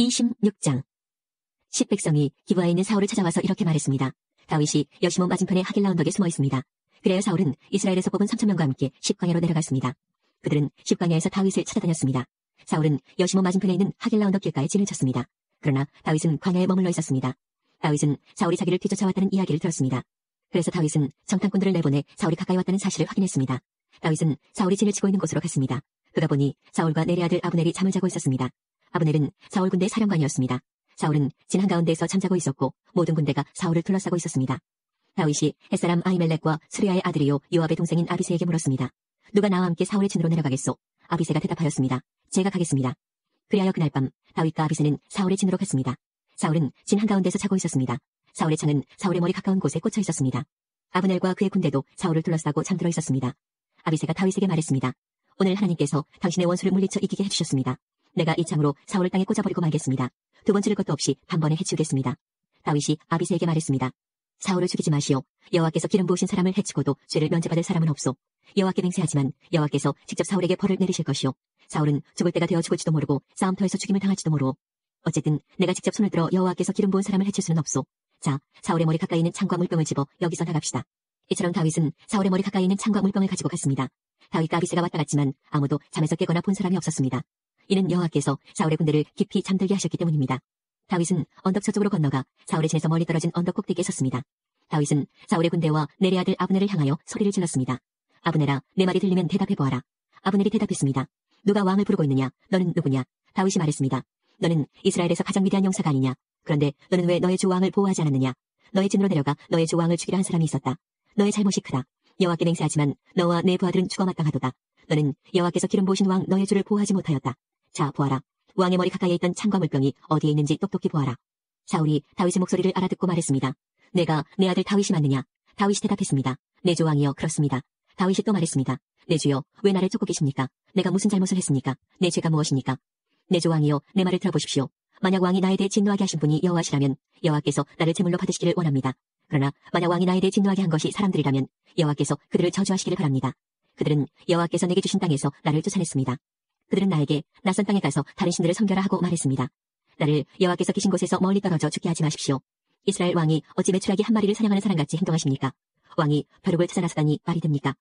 26장. 10백성이 기브아에 있는 사울을 찾아와서 이렇게 말했습니다. 다윗이 여시몬 맞은편의 하길라 언덕에 숨어 있습니다. 그래야 사울은 이스라엘에서 뽑은 3,000명과 함께 십광야로 내려갔습니다. 그들은 십광야에서 다윗을 찾아다녔습니다. 사울은 여시몬 맞은편에 있는 하길라 언덕 길가에 진을 쳤습니다. 그러나 다윗은 광야에 머물러 있었습니다. 다윗은 사울이 자기를 뒤쫓아왔다는 이야기를 들었습니다. 그래서 다윗은 정탐꾼들을 내보내 사울이 가까이 왔다는 사실을 확인했습니다. 다윗은 사울이 진을 치고 있는 곳으로 갔습니다. 그가 보니 사울과 내리 아들 아브넬이 잠을 자고 있었습니다. 아브넬은 사울 군대 사령관이었습니다. 사울은 진 한가운데에서 잠자고 있었고 모든 군대가 사울을 둘러싸고 있었습니다. 다윗이 햇사람 아히멜렉과 수리아의 아들이요 요압의 동생인 아비새에게 물었습니다. 누가 나와 함께 사울의 진으로 내려가겠소? 아비새가 대답하였습니다. 제가 가겠습니다. 그리하여 그날 밤 다윗과 아비새는 사울의 진으로 갔습니다. 사울은 진 한가운데서 자고 있었습니다. 사울의 창은 사울의 머리 가까운 곳에 꽂혀 있었습니다. 아브넬과 그의 군대도 사울을 둘러싸고 잠들어 있었습니다. 아비새가 다윗에게 말했습니다. 오늘 하나님께서 당신의 원수를 물리쳐 이기게 해주셨습니다. 내가 이 창으로 사울을 땅에 꽂아버리고 말겠습니다. 두 번 찌를 것도 없이 단번에 해치우겠습니다. 다윗이 아비새에게 말했습니다. 사울을 죽이지 마시오. 여호와께서 기름 부으신 사람을 해치고도 죄를 면제받을 사람은 없소. 여호와께 맹세하지만 여호와께서 직접 사울에게 벌을 내리실 것이오. 사울은 죽을 때가 되어 죽을지도 모르고 싸움터에서 죽임을 당할지도 모르오. 어쨌든 내가 직접 손을 들어 여호와께서 기름 부은 사람을 해칠 수는 없소. 자, 사울의 머리 가까이 있는 창과 물병을 집어 여기서 나갑시다. 이처럼 다윗은 사울의 머리 가까이 있는 창과 물병을 가지고 갔습니다. 다윗과 아비새가 왔다 갔지만 아무도 잠에서 깨거나 본 사람이 없었습니다. 이는 여호와께서 사울의 군대를 깊이 잠들게 하셨기 때문입니다. 다윗은 언덕 저쪽으로 건너가 사울의 진에서 멀리 떨어진 언덕 꼭대기에 섰습니다. 다윗은 사울의 군대와 내리 아들 아브넬을 향하여 소리를 질렀습니다. 아브넬아, 내 말이 들리면 대답해보아라. 아브넬이 대답했습니다. 누가 왕을 부르고 있느냐? 너는 누구냐? 다윗이 말했습니다. 너는 이스라엘에서 가장 위대한 용사가 아니냐? 그런데 너는 왜 너의 주 왕을 보호하지 않았느냐? 너의 진으로 내려가 너의 주 왕을 죽이려 한 사람이 있었다. 너의 잘못이 크다. 여호와께 맹세하지만 너와 내 부하들은 죽어 마땅하도다. 너는 여호와께서 기름 부으신 왕 너의 주를 보호하지 못하였다. 자, 보아라. 왕의 머리 가까이에 있던 창과 물병이 어디에 있는지 똑똑히 보아라. 사울이 다윗의 목소리를 알아듣고 말했습니다. 내가 내 아들 다윗이 맞느냐? 다윗이 대답했습니다. 내 주 왕이여, 그렇습니다. 다윗이 또 말했습니다. 내 주여, 왜 나를 쫓고 계십니까? 내가 무슨 잘못을 했습니까? 내 죄가 무엇입니까? 내 주 왕이여, 내 말을 들어보십시오. 만약 왕이 나에 대해 진노하게 하신 분이 여호와시라면 여호와께서 나를 제물로 받으시기를 원합니다. 그러나 만약 왕이 나에 대해 진노하게 한 것이 사람들이라면 여호와께서 그들을 저주하시기를 바랍니다. 그들은 여호와께서 내게 주신 땅에서 나를 쫓아냈습니다. 그들은 나에게 낯선 땅에 가서 다른 신들을 섬겨라 하고 말했습니다. 나를 여호와께서 계신 곳에서 멀리 떨어져 죽게 하지 마십시오. 이스라엘 왕이 어찌 메추라기 한 마리를 사냥하는 사람같이 행동하십니까? 왕이 벼룩을 찾아 나서다니 말이 됩니까?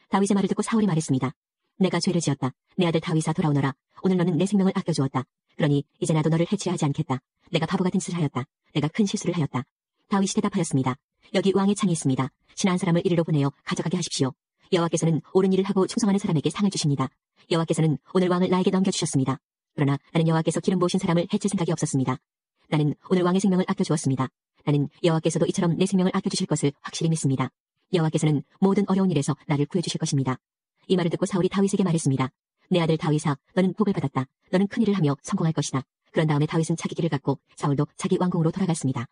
다윗의 말을 듣고 사울이 말했습니다. 내가 죄를 지었다. 내 아들 다윗아, 돌아오너라. 오늘 너는 내 생명을 아껴주었다. 그러니 이제 나도 너를 해치려 하지 않겠다. 내가 바보 같은 짓을 하였다. 내가 큰 실수를 하였다. 다윗이 대답하였습니다. 여기 왕의 창이 있습니다. 신한 한 사람을 이리로 보내어 가져가게 하십시오. 여호와께서는 옳은 일을 하고 충성하는 사람에게 상을 주십니다. 여호와께서는 오늘 왕을 나에게 넘겨주셨습니다. 그러나 나는 여호와께서 기름 부으신 사람을 해칠 생각이 없었습니다. 나는 오늘 왕의 생명을 아껴주었습니다. 나는 여호와께서도 이처럼 내 생명을 아껴주실 것을 확실히 믿습니다. 여호와께서는 모든 어려운 일에서 나를 구해주실 것입니다. 이 말을 듣고 사울이 다윗에게 말했습니다. 내 아들 다윗아, 너는 복을 받았다. 너는 큰일을 하며 성공할 것이다. 그런 다음에 다윗은 자기 길을 갔고 사울도 자기 왕궁으로 돌아갔습니다.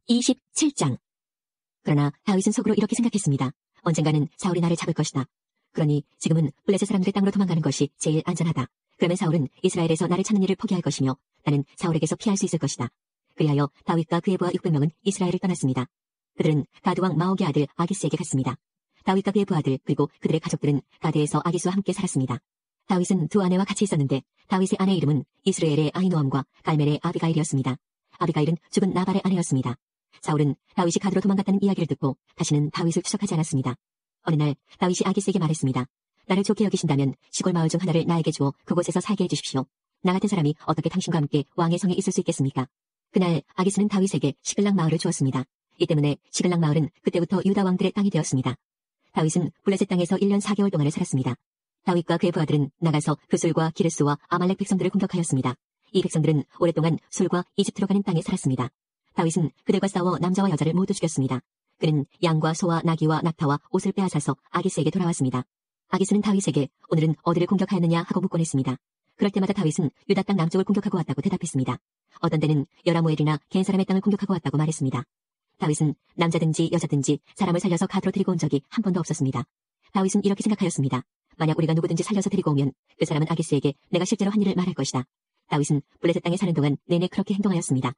27장. 그러나 다윗은 속으로 이렇게 생각했습니다. 언젠가는 사울이 나를 잡을 것이다. 그러니 지금은 블레셋 사람들의 땅으로 도망가는 것이 제일 안전하다. 그러면 사울은 이스라엘에서 나를 찾는 일을 포기할 것이며 나는 사울에게서 피할 수 있을 것이다. 그리하여 다윗과 그의 부하 600명은 이스라엘을 떠났습니다. 그들은 가드왕 마옥의 아들 아기스에게 갔습니다. 다윗과 그의 부하들 그리고 그들의 가족들은 가드에서 아기스와 함께 살았습니다. 다윗은 두 아내와 같이 있었는데 다윗의 아내 이름은 이스라엘의 아히노암과 갈멜의 아비가일이었습니다. 아비가일은 죽은 나발의 아내였습니다. 사울은 다윗이 가드로 도망갔다는 이야기를 듣고 다시는 다윗을 추적하지 않았습니다. 어느 날 다윗이 아기스에게 말했습니다. 나를 좋게 여기신다면 시골 마을 중 하나를 나에게 주어 그곳에서 살게 해주십시오. 나 같은 사람이 어떻게 당신과 함께 왕의 성에 있을 수 있겠습니까? 그날 아기스는 다윗에게 시글락 마을을 주었습니다. 이 때문에 시글락 마을은 그때부터 유다 왕들의 땅이 되었습니다. 다윗은 블레셋 땅에서 1년 4개월 동안을 살았습니다. 다윗과 그의 부하들은 나가서 그술과 기르스와 아말렉 백성들을 공격하였습니다. 이 백성들은 오랫동안 술과 이집트로 가는 땅에 살았습니다. 다윗은 그들과 싸워 남자와 여자를 모두 죽였습니다. 그는 양과 소와 나귀와 낙타와 옷을 빼앗아서 아기스에게 돌아왔습니다. 아기스는 다윗에게 오늘은 어디를 공격하였느냐 하고 묻곤 했습니다. 그럴 때마다 다윗은 유다 땅 남쪽을 공격하고 왔다고 대답했습니다. 어떤 때는 여라무엘이나 겐 사람의 땅을 공격하고 왔다고 말했습니다. 다윗은 남자든지 여자든지 사람을 살려서 가드로 데리고 온 적이 한 번도 없었습니다. 다윗은 이렇게 생각하였습니다. 만약 우리가 누구든지 살려서 데리고 오면 그 사람은 아기스에게 내가 실제로 한 일을 말할 것이다. 다윗은 블레셋 땅에 사는 동안 내내 그렇게 행동하였습니다.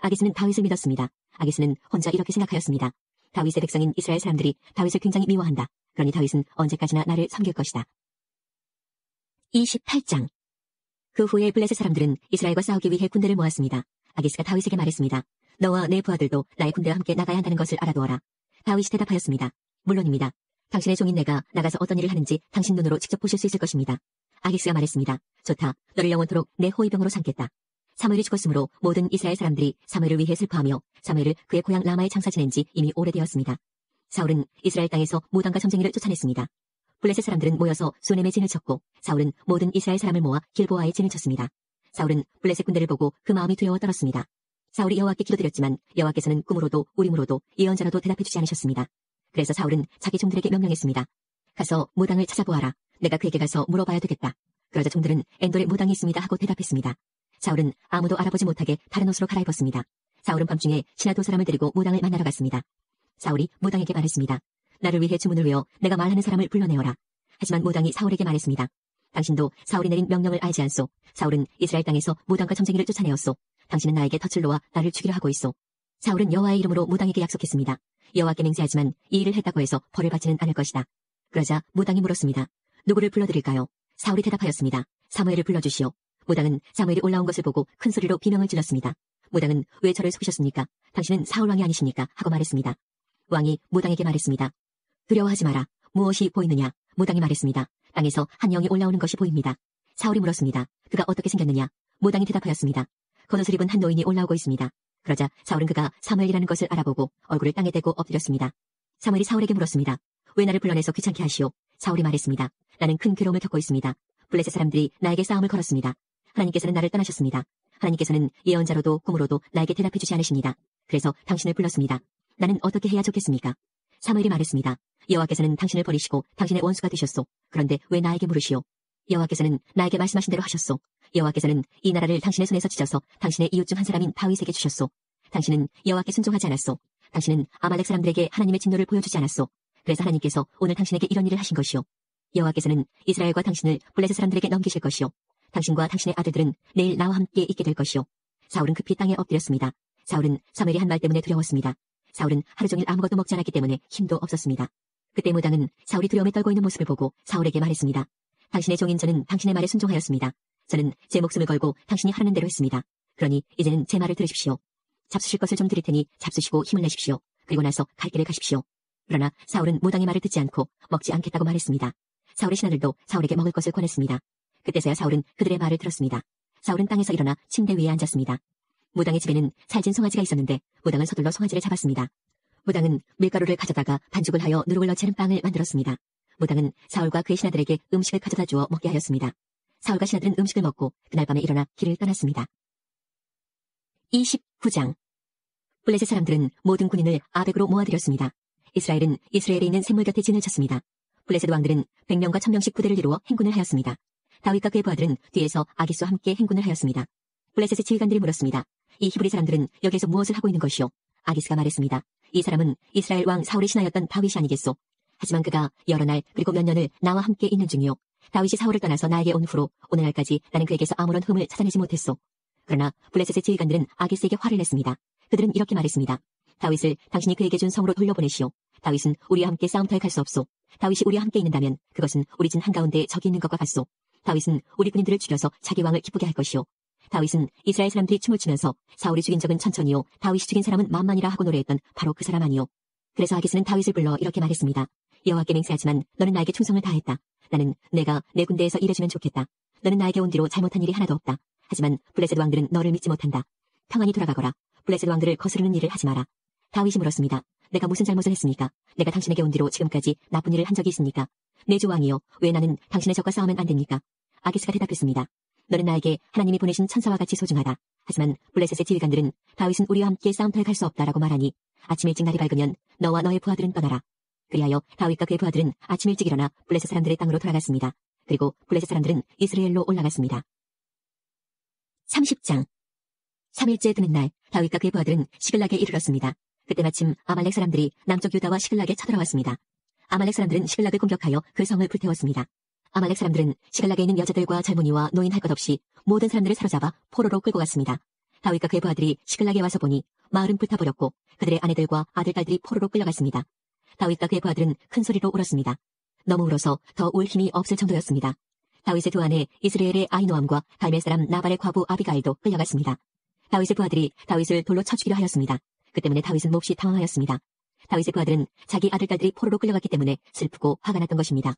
아기스는 다윗을 믿었습니다. 아기스는 혼자 이렇게 생각하였습니다. 다윗의 백성인 이스라엘 사람들이 다윗을 굉장히 미워한다. 그러니 다윗은 언제까지나 나를 섬길 것이다. 28장. 그 후에 블레셋 사람들은 이스라엘과 싸우기 위해 군대를 모았습니다. 아기스가 다윗에게 말했습니다. 너와 내 부하들도 나의 군대와 함께 나가야 한다는 것을 알아두어라. 다윗이 대답하였습니다. 물론입니다. 당신의 종인 내가 나가서 어떤 일을 하는지 당신 눈으로 직접 보실 수 있을 것입니다. 아기스가 말했습니다. 좋다. 너를 영원토록 내 호위병으로 삼겠다. 사무엘이 죽었으므로 모든 이스라엘 사람들이 사무엘을 위해 슬퍼하며 사무엘을 그의 고향 라마에 장사 지낸 지 이미 오래되었습니다. 사울은 이스라엘 땅에서 무당과 점쟁이를 쫓아냈습니다. 블레셋 사람들은 모여서 수넴에 진을 쳤고 사울은 모든 이스라엘 사람을 모아 길보아에 진을 쳤습니다. 사울은 블레셋 군대를 보고 그 마음이 두려워 떨었습니다. 사울이 여호와께 기도드렸지만 여호와께서는 꿈으로도 우림으로도 예언자로도 대답해주지 않으셨습니다. 그래서 사울은 자기 종들에게 명령했습니다. 가서 무당을 찾아보아라. 내가 그에게 가서 물어봐야 되겠다. 그러자 종들은 엔돌에 무당이 있습니다 하고 대답했습니다. 사울은 아무도 알아보지 못하게 다른 옷으로 갈아입었습니다. 사울은 밤중에 신하 두 사람을 데리고 무당을 만나러 갔습니다. 사울이 무당에게 말했습니다. 나를 위해 주문을 외워 내가 말하는 사람을 불러내어라. 하지만 무당이 사울에게 말했습니다. 당신도 사울이 내린 명령을 알지 않소. 사울은 이스라엘 땅에서 무당과 점쟁이를 쫓아내었소. 당신은 나에게 덫을 놓아 나를 죽이려 하고 있소. 사울은 여호와의 이름으로 무당에게 약속했습니다. 여호와께 맹세하지만 이 일을 했다고 해서 벌을 받지는 않을 것이다. 그러자 무당이 물었습니다. 누구를 불러드릴까요? 사울이 대답하였습니다. 사무엘을 불러주시오. 무당은 사무엘이 올라온 것을 보고 큰 소리로 비명을 질렀습니다. 무당은 왜 저를 속이셨습니까? 당신은 사울 왕이 아니십니까? 하고 말했습니다. 왕이 무당에게 말했습니다. 두려워하지 마라. 무엇이 보이느냐? 무당이 말했습니다. 땅에서 한 영이 올라오는 것이 보입니다. 사울이 물었습니다. 그가 어떻게 생겼느냐? 무당이 대답하였습니다. 겉옷을 입은 한 노인이 올라오고 있습니다. 그러자 사울은 그가 사무엘이라는 것을 알아보고 얼굴을 땅에 대고 엎드렸습니다. 사무엘이 사울에게 물었습니다. 왜 나를 불러내서 귀찮게 하시오? 사울이 말했습니다. 나는 큰 괴로움을 겪고 있습니다. 블레셋 사람들이 나에게 싸움을 걸었습니다. 하나님께서는 나를 떠나셨습니다. 하나님께서는 예언자로도 꿈으로도 나에게 대답해주지 않으십니다. 그래서 당신을 불렀습니다. 나는 어떻게 해야 좋겠습니까? 사무엘이 말했습니다. 여호와께서는 당신을 버리시고 당신의 원수가 되셨소. 그런데 왜 나에게 물으시오? 여호와께서는 나에게 말씀하신 대로 하셨소. 여호와께서는 이 나라를 당신의 손에서 찢어서 당신의 이웃 중 한 사람인 다윗에게 주셨소. 당신은 여호와께 순종하지 않았소. 당신은 아말렉 사람들에게 하나님의 진노를 보여주지 않았소. 그래서 하나님께서 오늘 당신에게 이런 일을 하신 것이오. 여호와께서는 이스라엘과 당신을 블레셋 사람들에게 넘기실 것이오. 당신과 당신의 아들들은 내일 나와 함께 있게 될 것이오. 사울은 급히 땅에 엎드렸습니다. 사울은 사무엘이 한 말 때문에 두려웠습니다. 사울은 하루 종일 아무것도 먹지 않았기 때문에 힘도 없었습니다. 그때 무당은 사울이 두려움에 떨고 있는 모습을 보고 사울에게 말했습니다. 당신의 종인 저는 당신의 말에 순종하였습니다. 저는 제 목숨을 걸고 당신이 하라는 대로 했습니다. 그러니 이제는 제 말을 들으십시오. 잡수실 것을 좀 드릴 테니 잡수시고 힘을 내십시오. 그리고 나서 갈 길을 가십시오. 그러나 사울은 무당의 말을 듣지 않고 먹지 않겠다고 말했습니다. 사울의 신하들도 사울에게 먹을 것을 권했습니다. 그때서야 사울은 그들의 말을 들었습니다. 사울은 땅에서 일어나 침대 위에 앉았습니다. 무당의 집에는 살찐 송아지가 있었는데 무당은 서둘러 송아지를 잡았습니다. 무당은 밀가루를 가져다가 반죽을 하여 누룩을 넣지 않은 빵을 만들었습니다. 무당은 사울과 그의 신하들에게 음식을 가져다 주어 먹게 하였습니다. 사울과 신하들은 음식을 먹고 그날 밤에 일어나 길을 떠났습니다. 29장. 블레셋 사람들은 모든 군인을 아벡으로 모아들였습니다. 이스라엘은 이스라엘에 있는 샘물 곁에 진을 쳤습니다. 블레셋 왕들은 100명과 1000명씩 부대를 이루어 행군을 하였습니다. 다윗과 그의 부하들은 뒤에서 아기스와 함께 행군을 하였습니다. 블레셋의 지휘관들이 물었습니다. 이 히브리 사람들은 여기에서 무엇을 하고 있는 것이오? 아기스가 말했습니다. 이 사람은 이스라엘 왕 사울의 신하였던 다윗이 아니겠소? 하지만 그가 여러 날 그리고 몇 년을 나와 함께 있는 중이오. 다윗이 사울을 떠나서 나에게 온 후로 오늘날까지 나는 그에게서 아무런 흠을 찾아내지 못했소. 그러나 블레셋의 지휘관들은 아기스에게 화를 냈습니다. 그들은 이렇게 말했습니다. 다윗을 당신이 그에게 준 성으로 돌려보내시오. 다윗은 우리와 함께 싸움터에 갈 수 없소. 다윗이 우리와 함께 있는다면 그것은 우리 진 한가운데 적이 있는 것과 같소. 다윗은 우리 군인들을 죽여서 자기 왕을 기쁘게 할 것이오. 다윗은 이스라엘 사람들이 춤을 추면서 사울이 죽인 적은 천천히요 다윗이 죽인 사람은 만만이라 하고 노래했던 바로 그 사람 아니요. 그래서 아기스는 다윗을 불러 이렇게 말했습니다. 여호와께 맹세하지만 너는 나에게 충성을 다했다. 나는 내가 내 군대에서 일해주면 좋겠다. 너는 나에게 온 뒤로 잘못한 일이 하나도 없다. 하지만 블레셋 왕들은 너를 믿지 못한다. 평안히 돌아가거라. 블레셋 왕들을 거스르는 일을 하지 마라. 다윗이 물었습니다. 내가 무슨 잘못을 했습니까? 내가 당신에게 온 뒤로 지금까지 나쁜 일을 한 적이 있습니까? 내 주 왕이요. 왜 나는 당신의 적과 싸우면 안 됩니까? 아기스가 대답했습니다. 너는 나에게 하나님이 보내신 천사와 같이 소중하다. 하지만 블레셋의 지휘관들은 다윗은 우리와 함께 싸움터에 갈 수 없다라고 말하니 아침 일찍 날이 밝으면 너와 너의 부하들은 떠나라. 그리하여 다윗과 그의 부하들은 아침 일찍 일어나 블레셋 사람들의 땅으로 돌아갔습니다. 그리고 블레셋 사람들은 이스라엘로 올라갔습니다. 30장. 3일째 되는 날 다윗과 그의 부하들은 시글락에 이르렀습니다. 그때 마침 아말렉 사람들이 남쪽 유다와 시글락에 쳐들어왔습니다. 아말렉 사람들은 시글락을 공격하여 그 성을 불태웠습니다. 아말렉 사람들은 시글락에 있는 여자들과 젊은이와 노인 할 것 없이 모든 사람들을 사로잡아 포로로 끌고 갔습니다. 다윗과 그의 부하들이 시글락에 와서 보니 마을은 불타버렸고 그들의 아내들과 아들, 딸들이 포로로 끌려갔습니다. 다윗과 그의 부하들은 큰 소리로 울었습니다. 너무 울어서 더 울 힘이 없을 정도였습니다. 다윗의 두 아내 이스라엘의 아히노암과 갈멜 사람 나발의 과부 아비가일도 끌려갔습니다. 다윗의 부하들이 다윗을 돌로 쳐 죽이려 하였습니다. 그 때문에 다윗은 몹시 당황하였습니다. 다윗의 부하들은 자기 아들딸들이 포로로 끌려갔기 때문에 슬프고 화가 났던 것입니다.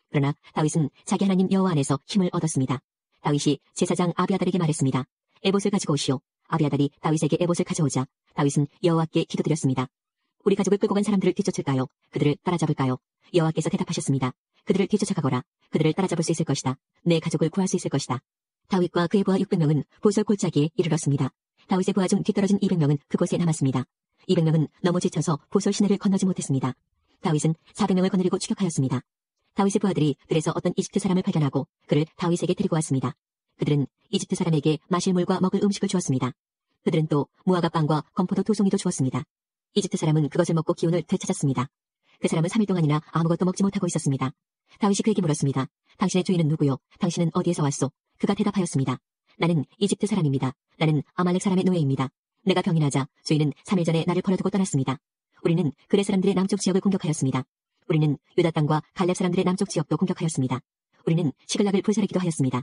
그러나 다윗은 자기 하나님 여호와 안에서 힘을 얻었습니다. 다윗이 제사장 아비아달에게 말했습니다. 에봇을 가지고 오시오. 아비아달이 다윗에게 에봇을 가져오자 다윗은 여호와께 기도드렸습니다. 우리 가족을 끌고 간 사람들을 뒤쫓을까요? 그들을 따라잡을까요? 여호와께서 대답하셨습니다. 그들을 뒤쫓아가거라. 그들을 따라잡을 수 있을 것이다. 내 가족을 구할 수 있을 것이다. 다윗과 그의 부하 600명은 보솔 골짜기에 이르렀습니다. 다윗의 부하 중 뒤떨어진 200명은 그곳에 남았습니다. 200명은 너무 지쳐서 보솔 시내를 건너지 못했습니다. 다윗은 400명을 거느리고 추격하였습니다. 다윗의 부하들이 들에서 어떤 이집트 사람을 발견하고 그를 다윗에게 데리고 왔습니다. 그들은 이집트 사람에게 마실 물과 먹을 음식을 주었습니다. 그들은 또 무화과 빵과 건포도 2송이도 주었습니다. 이집트 사람은 그것을 먹고 기운을 되찾았습니다. 그 사람은 3일 동안이나 아무것도 먹지 못하고 있었습니다. 다윗이 그에게 물었습니다. 당신의 주인은 누구요? 당신은 어디에서 왔소? 그가 대답하였습니다. 나는 이집트 사람입니다. 나는 아말렉 사람의 노예입니다. 내가 병이 나자 주인은 3일 전에 나를 버려두고 떠났습니다. 우리는 그레 사람들의 남쪽 지역을 공격하였습니다. 우리는 유다 땅과 갈렙 사람들의 남쪽 지역도 공격하였습니다. 우리는 시글락을 불사르기도 하였습니다.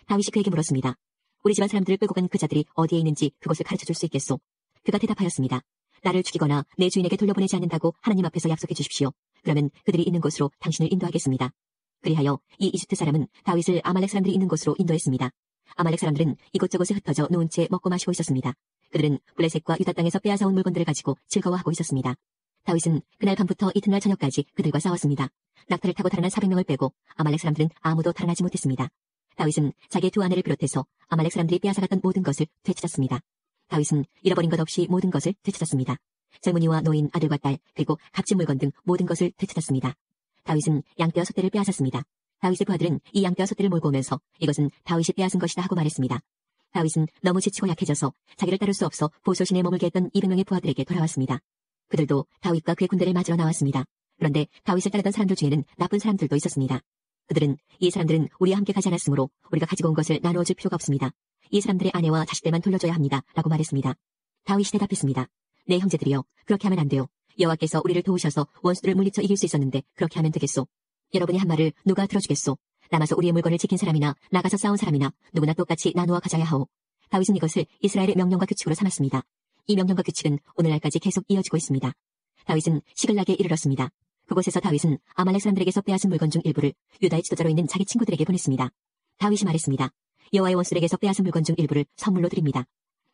다윗이 그에게 물었습니다. 우리 집안 사람들을 끌고 간 그 자들이 어디에 있는지 그곳을 가르쳐줄 수 있겠소? 그가 대답하였습니다. 나를 죽이거나 내 주인에게 돌려보내지 않는다고 하나님 앞에서 약속해 주십시오. 그러면 그들이 있는 곳으로 당신을 인도하겠습니다. 그리하여 이 이집트 사람은 다윗을 아말렉 사람들이 있는 곳으로 인도했습니다. 아말렉 사람들은 이곳저곳에 흩어져 놓은 채 먹고 마시고 있었습니다. 그들은 블레셋과 유다 땅에서 빼앗아온 물건들을 가지고 즐거워하고 있었습니다. 다윗은 그날 밤부터 이튿날 저녁까지 그들과 싸웠습니다. 낙타를 타고 달아난 400명을 빼고 아말렉 사람들은 아무도 달아나지 못했습니다. 다윗은 자기의 두 아내를 비롯해서 아말렉 사람들이 빼앗아갔던 모든 것을 되찾았습니다. 다윗은 잃어버린 것 없이 모든 것을 되찾았습니다. 젊은이와 노인, 아들과 딸, 그리고 값진 물건 등 모든 것을 되찾았습니다. 다윗은 양떼와 소떼를 빼앗았습니다. 다윗의 부하들은 이 양떼와 소떼를 몰고 오면서 이것은 다윗이 빼앗은 것이다 하고 말했습니다. 다윗은 너무 지치고 약해져서 자기를 따를 수 없어 보솔시내에 머물게 했던 200명의 부하들에게 돌아왔습니다. 그들도 다윗과 그의 군대를 맞으러 나왔습니다. 그런데 다윗을 따르던 사람들 중에는 나쁜 사람들도 있었습니다. 그들은 이 사람들은 우리와 함께 가지 않았으므로 우리가 가지고 온 것을 나누어 줄 필요가 없습니다. 이 사람들의 아내와 자식들만 돌려줘야 합니다. 라고 말했습니다. 다윗이 대답했습니다. 내 형제들이여, 그렇게 하면 안 돼요. 여호와께서 우리를 도우셔서 원수들을 물리쳐 이길 수 있었는데 그렇게 하면 되겠소. 여러분이 한 말을 누가 들어주겠소. 남아서 우리의 물건을 지킨 사람이나 나가서 싸운 사람이나 누구나 똑같이 나누어 가져야 하오. 다윗은 이것을 이스라엘의 명령과 규칙으로 삼았습니다. 이 명령과 규칙은 오늘날까지 계속 이어지고 있습니다. 다윗은 시글락에 이르렀습니다. 그곳에서 다윗은 아말렉 사람들에게서 빼앗은 물건 중 일부를 유다의 지도자로 있는 자기 친구들에게 보냈습니다. 다윗이 말했습니다. 여호와의 원수들에게서 빼앗은 물건 중 일부를 선물로 드립니다.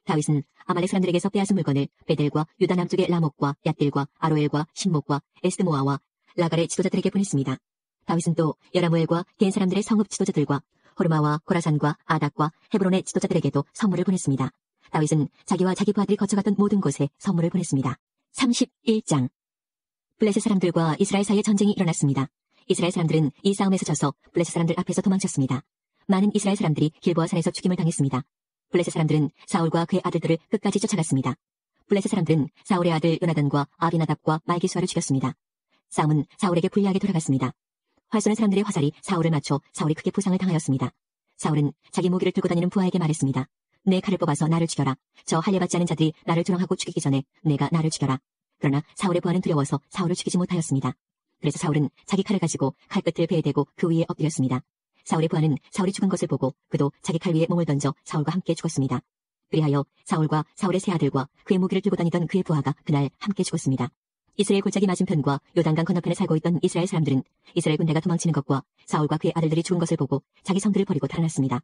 다윗은 아말렉 사람들에게서 빼앗은 물건을 베델과 유다 남쪽의 라목과 얏딜과 아로엘과 신목과 에스드모아와 라갈의 지도자들에게 보냈습니다. 다윗은 또 여라무엘과 겐 사람들의 성읍 지도자들과 호르마와 고라산과 아닥과 헤브론의 지도자들에게도 선물을 보냈습니다. 다윗은 자기와 자기 부하들이 거쳐갔던 모든 곳에 선물을 보냈습니다. 31장. 블레셋 사람들과 이스라엘 사이에 전쟁이 일어났습니다. 이스라엘 사람들은 이 싸움에서 져서 블레셋 사람들 앞에서 도망쳤습니다. 많은 이스라엘 사람들이 길보아 산에서 죽임을 당했습니다. 블레셋 사람들은 사울과 그의 아들들을 끝까지 쫓아갔습니다. 블레셋 사람들은 사울의 아들 요나단과 아비나답과 말기수아를 죽였습니다. 싸움은 사울에게 불리하게 돌아갔습니다. 활 쏘는 사람들의 화살이 사울을 맞춰 사울이 크게 부상을 당하였습니다. 사울은 자기 무기를 들고 다니는 부하에게 말했습니다. 내 칼을 뽑아서 나를 죽여라. 저 할례받지 않은 자들이 나를 조롱하고 죽이기 전에 내가 나를 죽여라. 그러나 사울의 부하는 두려워서 사울을 죽이지 못하였습니다. 그래서 사울은 자기 칼을 가지고 칼끝을 배에 대고 그 위에 엎드렸습니다. 사울의 부하는 사울이 죽은 것을 보고 그도 자기 칼 위에 몸을 던져 사울과 함께 죽었습니다. 그리하여 사울과 사울의 세 아들과 그의 무기를 들고 다니던 그의 부하가 그날 함께 죽었습니다. 이스라엘 골짜기 맞은편과 요단강 건너편에 살고 있던 이스라엘 사람들은 이스라엘 군대가 도망치는 것과 사울과 그의 아들들이 죽은 것을 보고 자기 성들을 버리고 달아났습니다.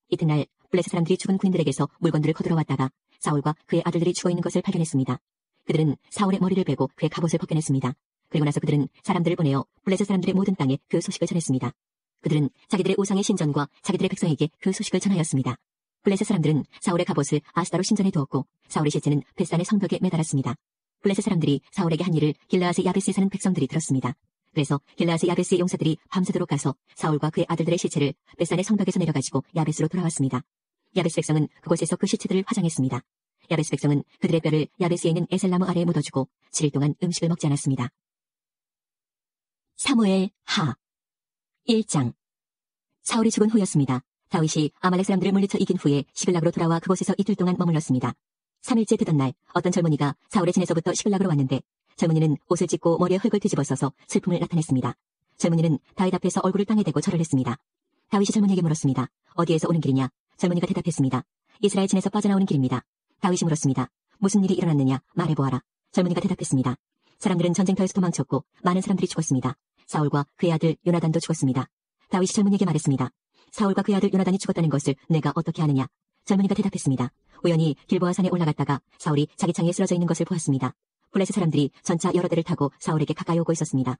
이튿날 블레셋 사람들이 죽은 군인들에게서 물건들을 거들어왔다가 사울과 그의 아들들이 죽어 있는 것을 발견했습니다. 그들은 사울의 머리를 베고 그의 갑옷을 벗겨냈습니다. 그리고 나서 그들은 사람들을 보내어 블레셋 사람들의 모든 땅에 그 소식을 전했습니다. 그들은 자기들의 우상의 신전과 자기들의 백성에게 그 소식을 전하였습니다. 블레셋 사람들은 사울의 갑옷을 아스다로 신전에 두었고 사울의 시체는 벳산의 성벽에 매달았습니다. 블레셋 사람들이 사울에게 한 일을 길르앗의 야베스에 사는 백성들이 들었습니다. 그래서 길르앗의 야베스의 용사들이 밤새도록 가서 사울과 그의 아들들의 시체를 벳산의 성벽에서 내려가지고 야베스로 돌아왔습니다. 야베스 백성은 그곳에서 그 시체들을 화장했습니다. 야베스 백성은 그들의 뼈를 야베스에 있는 에셀나무 아래에 묻어주고 7일 동안 음식을 먹지 않았습니다. 사무엘 하 1장. 사울이 죽은 후였습니다. 다윗이 아말렉 사람들을 물리쳐 이긴 후에 시글락으로 돌아와 그곳에서 이틀 동안 머물렀습니다. 3일째 되던 날 어떤 젊은이가 사울의 진에서부터 시글락으로 왔는데 젊은이는 옷을 찢고 머리에 흙을 뒤집어 써서 슬픔을 나타냈습니다. 젊은이는 다윗 앞에서 얼굴을 땅에 대고 절을 했습니다. 다윗이 젊은이에게 물었습니다. 어디에서 오는 길이냐? 젊은이가 대답했습니다. 이스라엘 진에서 빠져나오는 길입니다. 다윗이 물었습니다. 무슨 일이 일어났느냐? 말해보아라. 젊은이가 대답했습니다. 사람들은 전쟁터에서 도망쳤고 많은 사람들이 죽었습니다. 사울과 그의 아들 요나단도 죽었습니다. 다윗이 젊은이에게 말했습니다. 사울과 그의 아들 요나단이 죽었다는 것을 내가 어떻게 아느냐? 젊은이가 대답했습니다. 우연히 길보아 산에 올라갔다가 사울이 자기 창에 쓰러져 있는 것을 보았습니다. 블레셋 사람들이 전차 여러 대를 타고 사울에게 가까이 오고 있었습니다.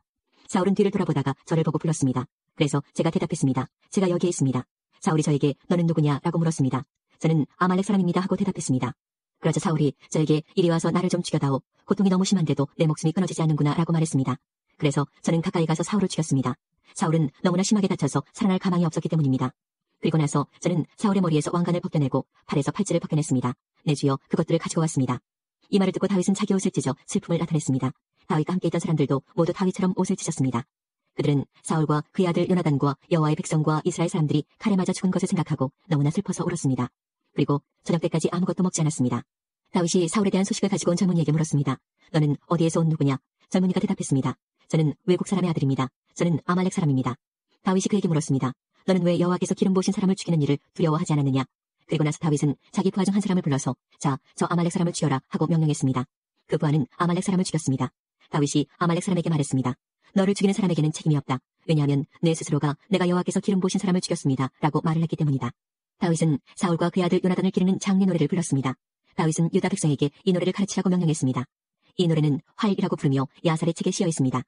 사울은 뒤를 돌아보다가 저를 보고 불렀습니다. 그래서 제가 대답했습니다. 제가 여기에 있습니다. 사울이 저에게 너는 누구냐? 라고 물었습니다. 저는 아말렉 사람입니다 하고 대답했습니다. 그러자 사울이 저에게 이리 와서 나를 좀 죽여다오. 고통이 너무 심한데도 내 목숨이 끊어지지 않는구나 라고 말했습니다. 그래서 저는 가까이 가서 사울을 죽였습니다. 사울은 너무나 심하게 다쳐서 살아날 가망이 없었기 때문입니다. 그리고 나서 저는 사울의 머리에서 왕관을 벗겨내고 팔에서 팔찌를 벗겨냈습니다. 내 주여 그것들을 가지고 왔습니다. 이 말을 듣고 다윗은 자기 옷을 찢어 슬픔을 나타냈습니다. 다윗과 함께 있던 사람들도 모두 다윗처럼 옷을 찢었습니다. 그들은 사울과 그의 아들 요나단과 여호와의 백성과 이스라엘 사람들이 칼에 맞아 죽은 것을 생각하고 너무나 슬퍼서 울었습니다. 그리고 저녁 때까지 아무것도 먹지 않았습니다. 다윗이 사울에 대한 소식을 가지고 온 젊은이에게 물었습니다. 너는 어디에서 온 누구냐? 젊은이가 대답했습니다. 저는 외국 사람의 아들입니다. 저는 아말렉 사람입니다. 다윗이 그에게 물었습니다. 너는 왜 여호와께서 기름 부으신 사람을 죽이는 일을 두려워하지 않았느냐? 그리고 나서 다윗은 자기 부하 중 한 사람을 불러서 자, 저 아말렉 사람을 죽여라 하고 명령했습니다. 그 부하는 아말렉 사람을 죽였습니다. 다윗이 아말렉 사람에게 말했습니다. 너를 죽이는 사람에게는 책임이 없다. 왜냐하면 내 스스로가 내가 여호와께서 기름 부으신 사람을 죽였습니다. 라고 말을 했기 때문이다. 다윗은 사울과 그의 아들 요나단을 기르는 장례 노래를 불렀습니다. 다윗은 유다 백성에게 이 노래를 가르치라고 명령했습니다. 이 노래는 활이라고 부르며 야살의 책에 씌어 있습니다.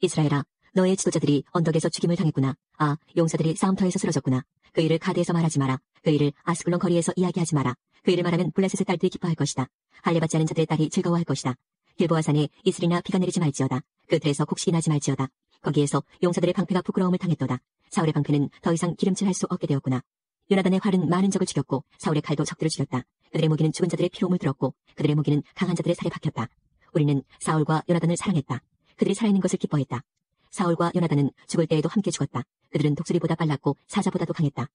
이스라엘아, 너의 지도자들이 언덕에서 죽임을 당했구나. 아, 용사들이 싸움터에서 쓰러졌구나. 그 일을 가드에서 말하지 마라. 그 일을 아스클론 거리에서 이야기하지 마라. 그 일을 말하면 블레셋의 딸들이 기뻐할 것이다. 할례받지 않은 자들의 딸이 즐거워할 것이다. 길보아 산에 이슬이나 비가 내리지 말지어다. 그 들에서 곡식이 나지 말지어다. 거기에서 용사들의 방패가 부끄러움을 당했도다. 사울의 방패는 더 이상 기름칠할 수 없게 되었구나. 요나단의 활은 많은 적을 죽였고 사울의 칼도 적들을 죽였다. 그들의 무기는 죽은 자들의 피로 물들었고 그들의 무기는 강한 자들의 살에 박혔다. 우리는 사울과 요나단을 사랑했다. 그들이 살아있는 것을 기뻐했다. 사울과 요나단은 죽을 때에도 함께 죽었다. 그들은 독수리보다 빨랐고 사자보다도 강했다.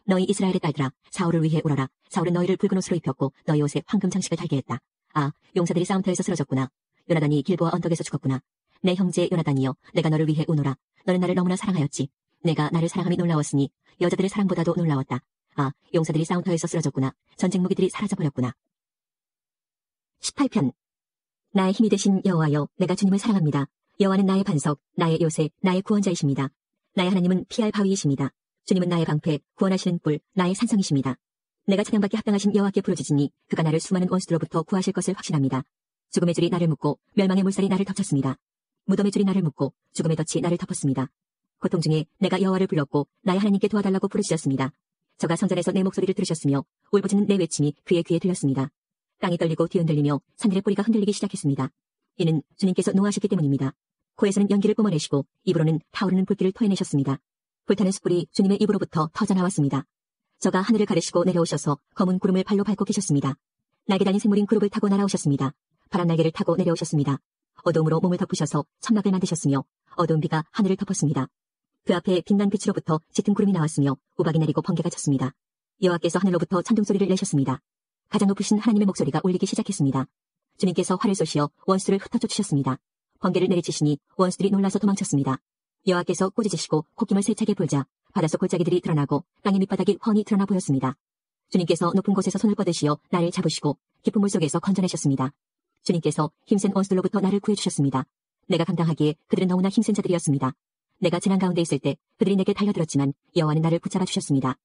너희 이스라엘의 딸들아, 사울을 위해 울어라. 사울은 너희를 붉은 옷으로 입혔고 너희 옷에 황금 장식을 달게 했다. 아, 용사들이 싸움터에서 쓰러졌구나. 요나단이 길보아 언덕에서 죽었구나. 내 형제 요나단이여, 내가 너를 위해 우노라. 너는 나를 너무나 사랑하였지. 내가 나를 사랑함이 놀라웠으니 여자들의 사랑보다도 놀라웠다. 아, 용사들이 싸움터에서 쓰러졌구나. 전쟁 무기들이 사라져버렸구나. 18편. 나의 힘이 되신 여호와여, 내가 주님을 사랑합니다. 여호와는 나의 반석, 나의 요새, 나의 구원자이십니다. 나의 하나님은 피할 바위이십니다. 주님은 나의 방패, 구원하시는 뿔, 나의 산성이십니다. 내가 찬양받기 합당하신 여호와께 부르짖으니 그가 나를 수많은 원수들로부터 구하실 것을 확신합니다. 죽음의 줄이 나를 묶고 멸망의 물살이 나를 덮쳤습니다. 무덤의 줄이 나를 묶고 죽음의 덫이 나를 덮었습니다. 고통 중에 내가 여호와를 불렀고 나의 하나님께 도와달라고 부르짖었습니다. 저가 성전에서 내 목소리를 들으셨으며 울부짖는 내 외침이 그의 귀에 들렸습니다. 땅이 떨리고 뒤흔들리며 산들의 뿌리가 흔들리기 시작했습니다. 이는 주님께서 노하셨기 때문입니다. 코에서는 연기를 뿜어내시고 입으로는 타오르는 불길을 토해내셨습니다. 불타는 숯불이 주님의 입으로부터 터져나왔습니다. 저가 하늘을 가르시고 내려오셔서 검은 구름을 발로 밟고 계셨습니다. 날개 달린 생물인 그룹을 타고 날아오셨습니다. 파란 날개를 타고 내려오셨습니다. 어두움으로 몸을 덮으셔서 천막을 만드셨으며 어두운 비가 하늘을 덮었습니다. 그 앞에 빛난 빛으로부터 짙은 구름이 나왔으며 우박이 내리고 번개가 쳤습니다. 여호와께서 하늘로부터 천둥소리를 내셨습니다. 가장 높으신 하나님의 목소리가 울리기 시작했습니다. 주님께서 활을 쏘시어 원수를 흩어져 주셨습니다. 번개를 내리치시니 원수들이 놀라서 도망쳤습니다. 여호와께서 꾸짖으시고 콧김을 세차게 불자 바닷속 골짜기들이 드러나고 땅의 밑바닥이 훤히 드러나 보였습니다. 주님께서 높은 곳에서 손을 뻗으시어 나를 잡으시고 깊은 물속에서 건져내셨습니다. 주님께서 힘센 원수들로부터 나를 구해주셨습니다. 내가 감당하기에 그들은 너무나 힘센 자들이었습니다. 내가 재난 가운데 있을 때 그들이 내게 달려들었지만 여호와는 나를 붙잡아 주셨습니다.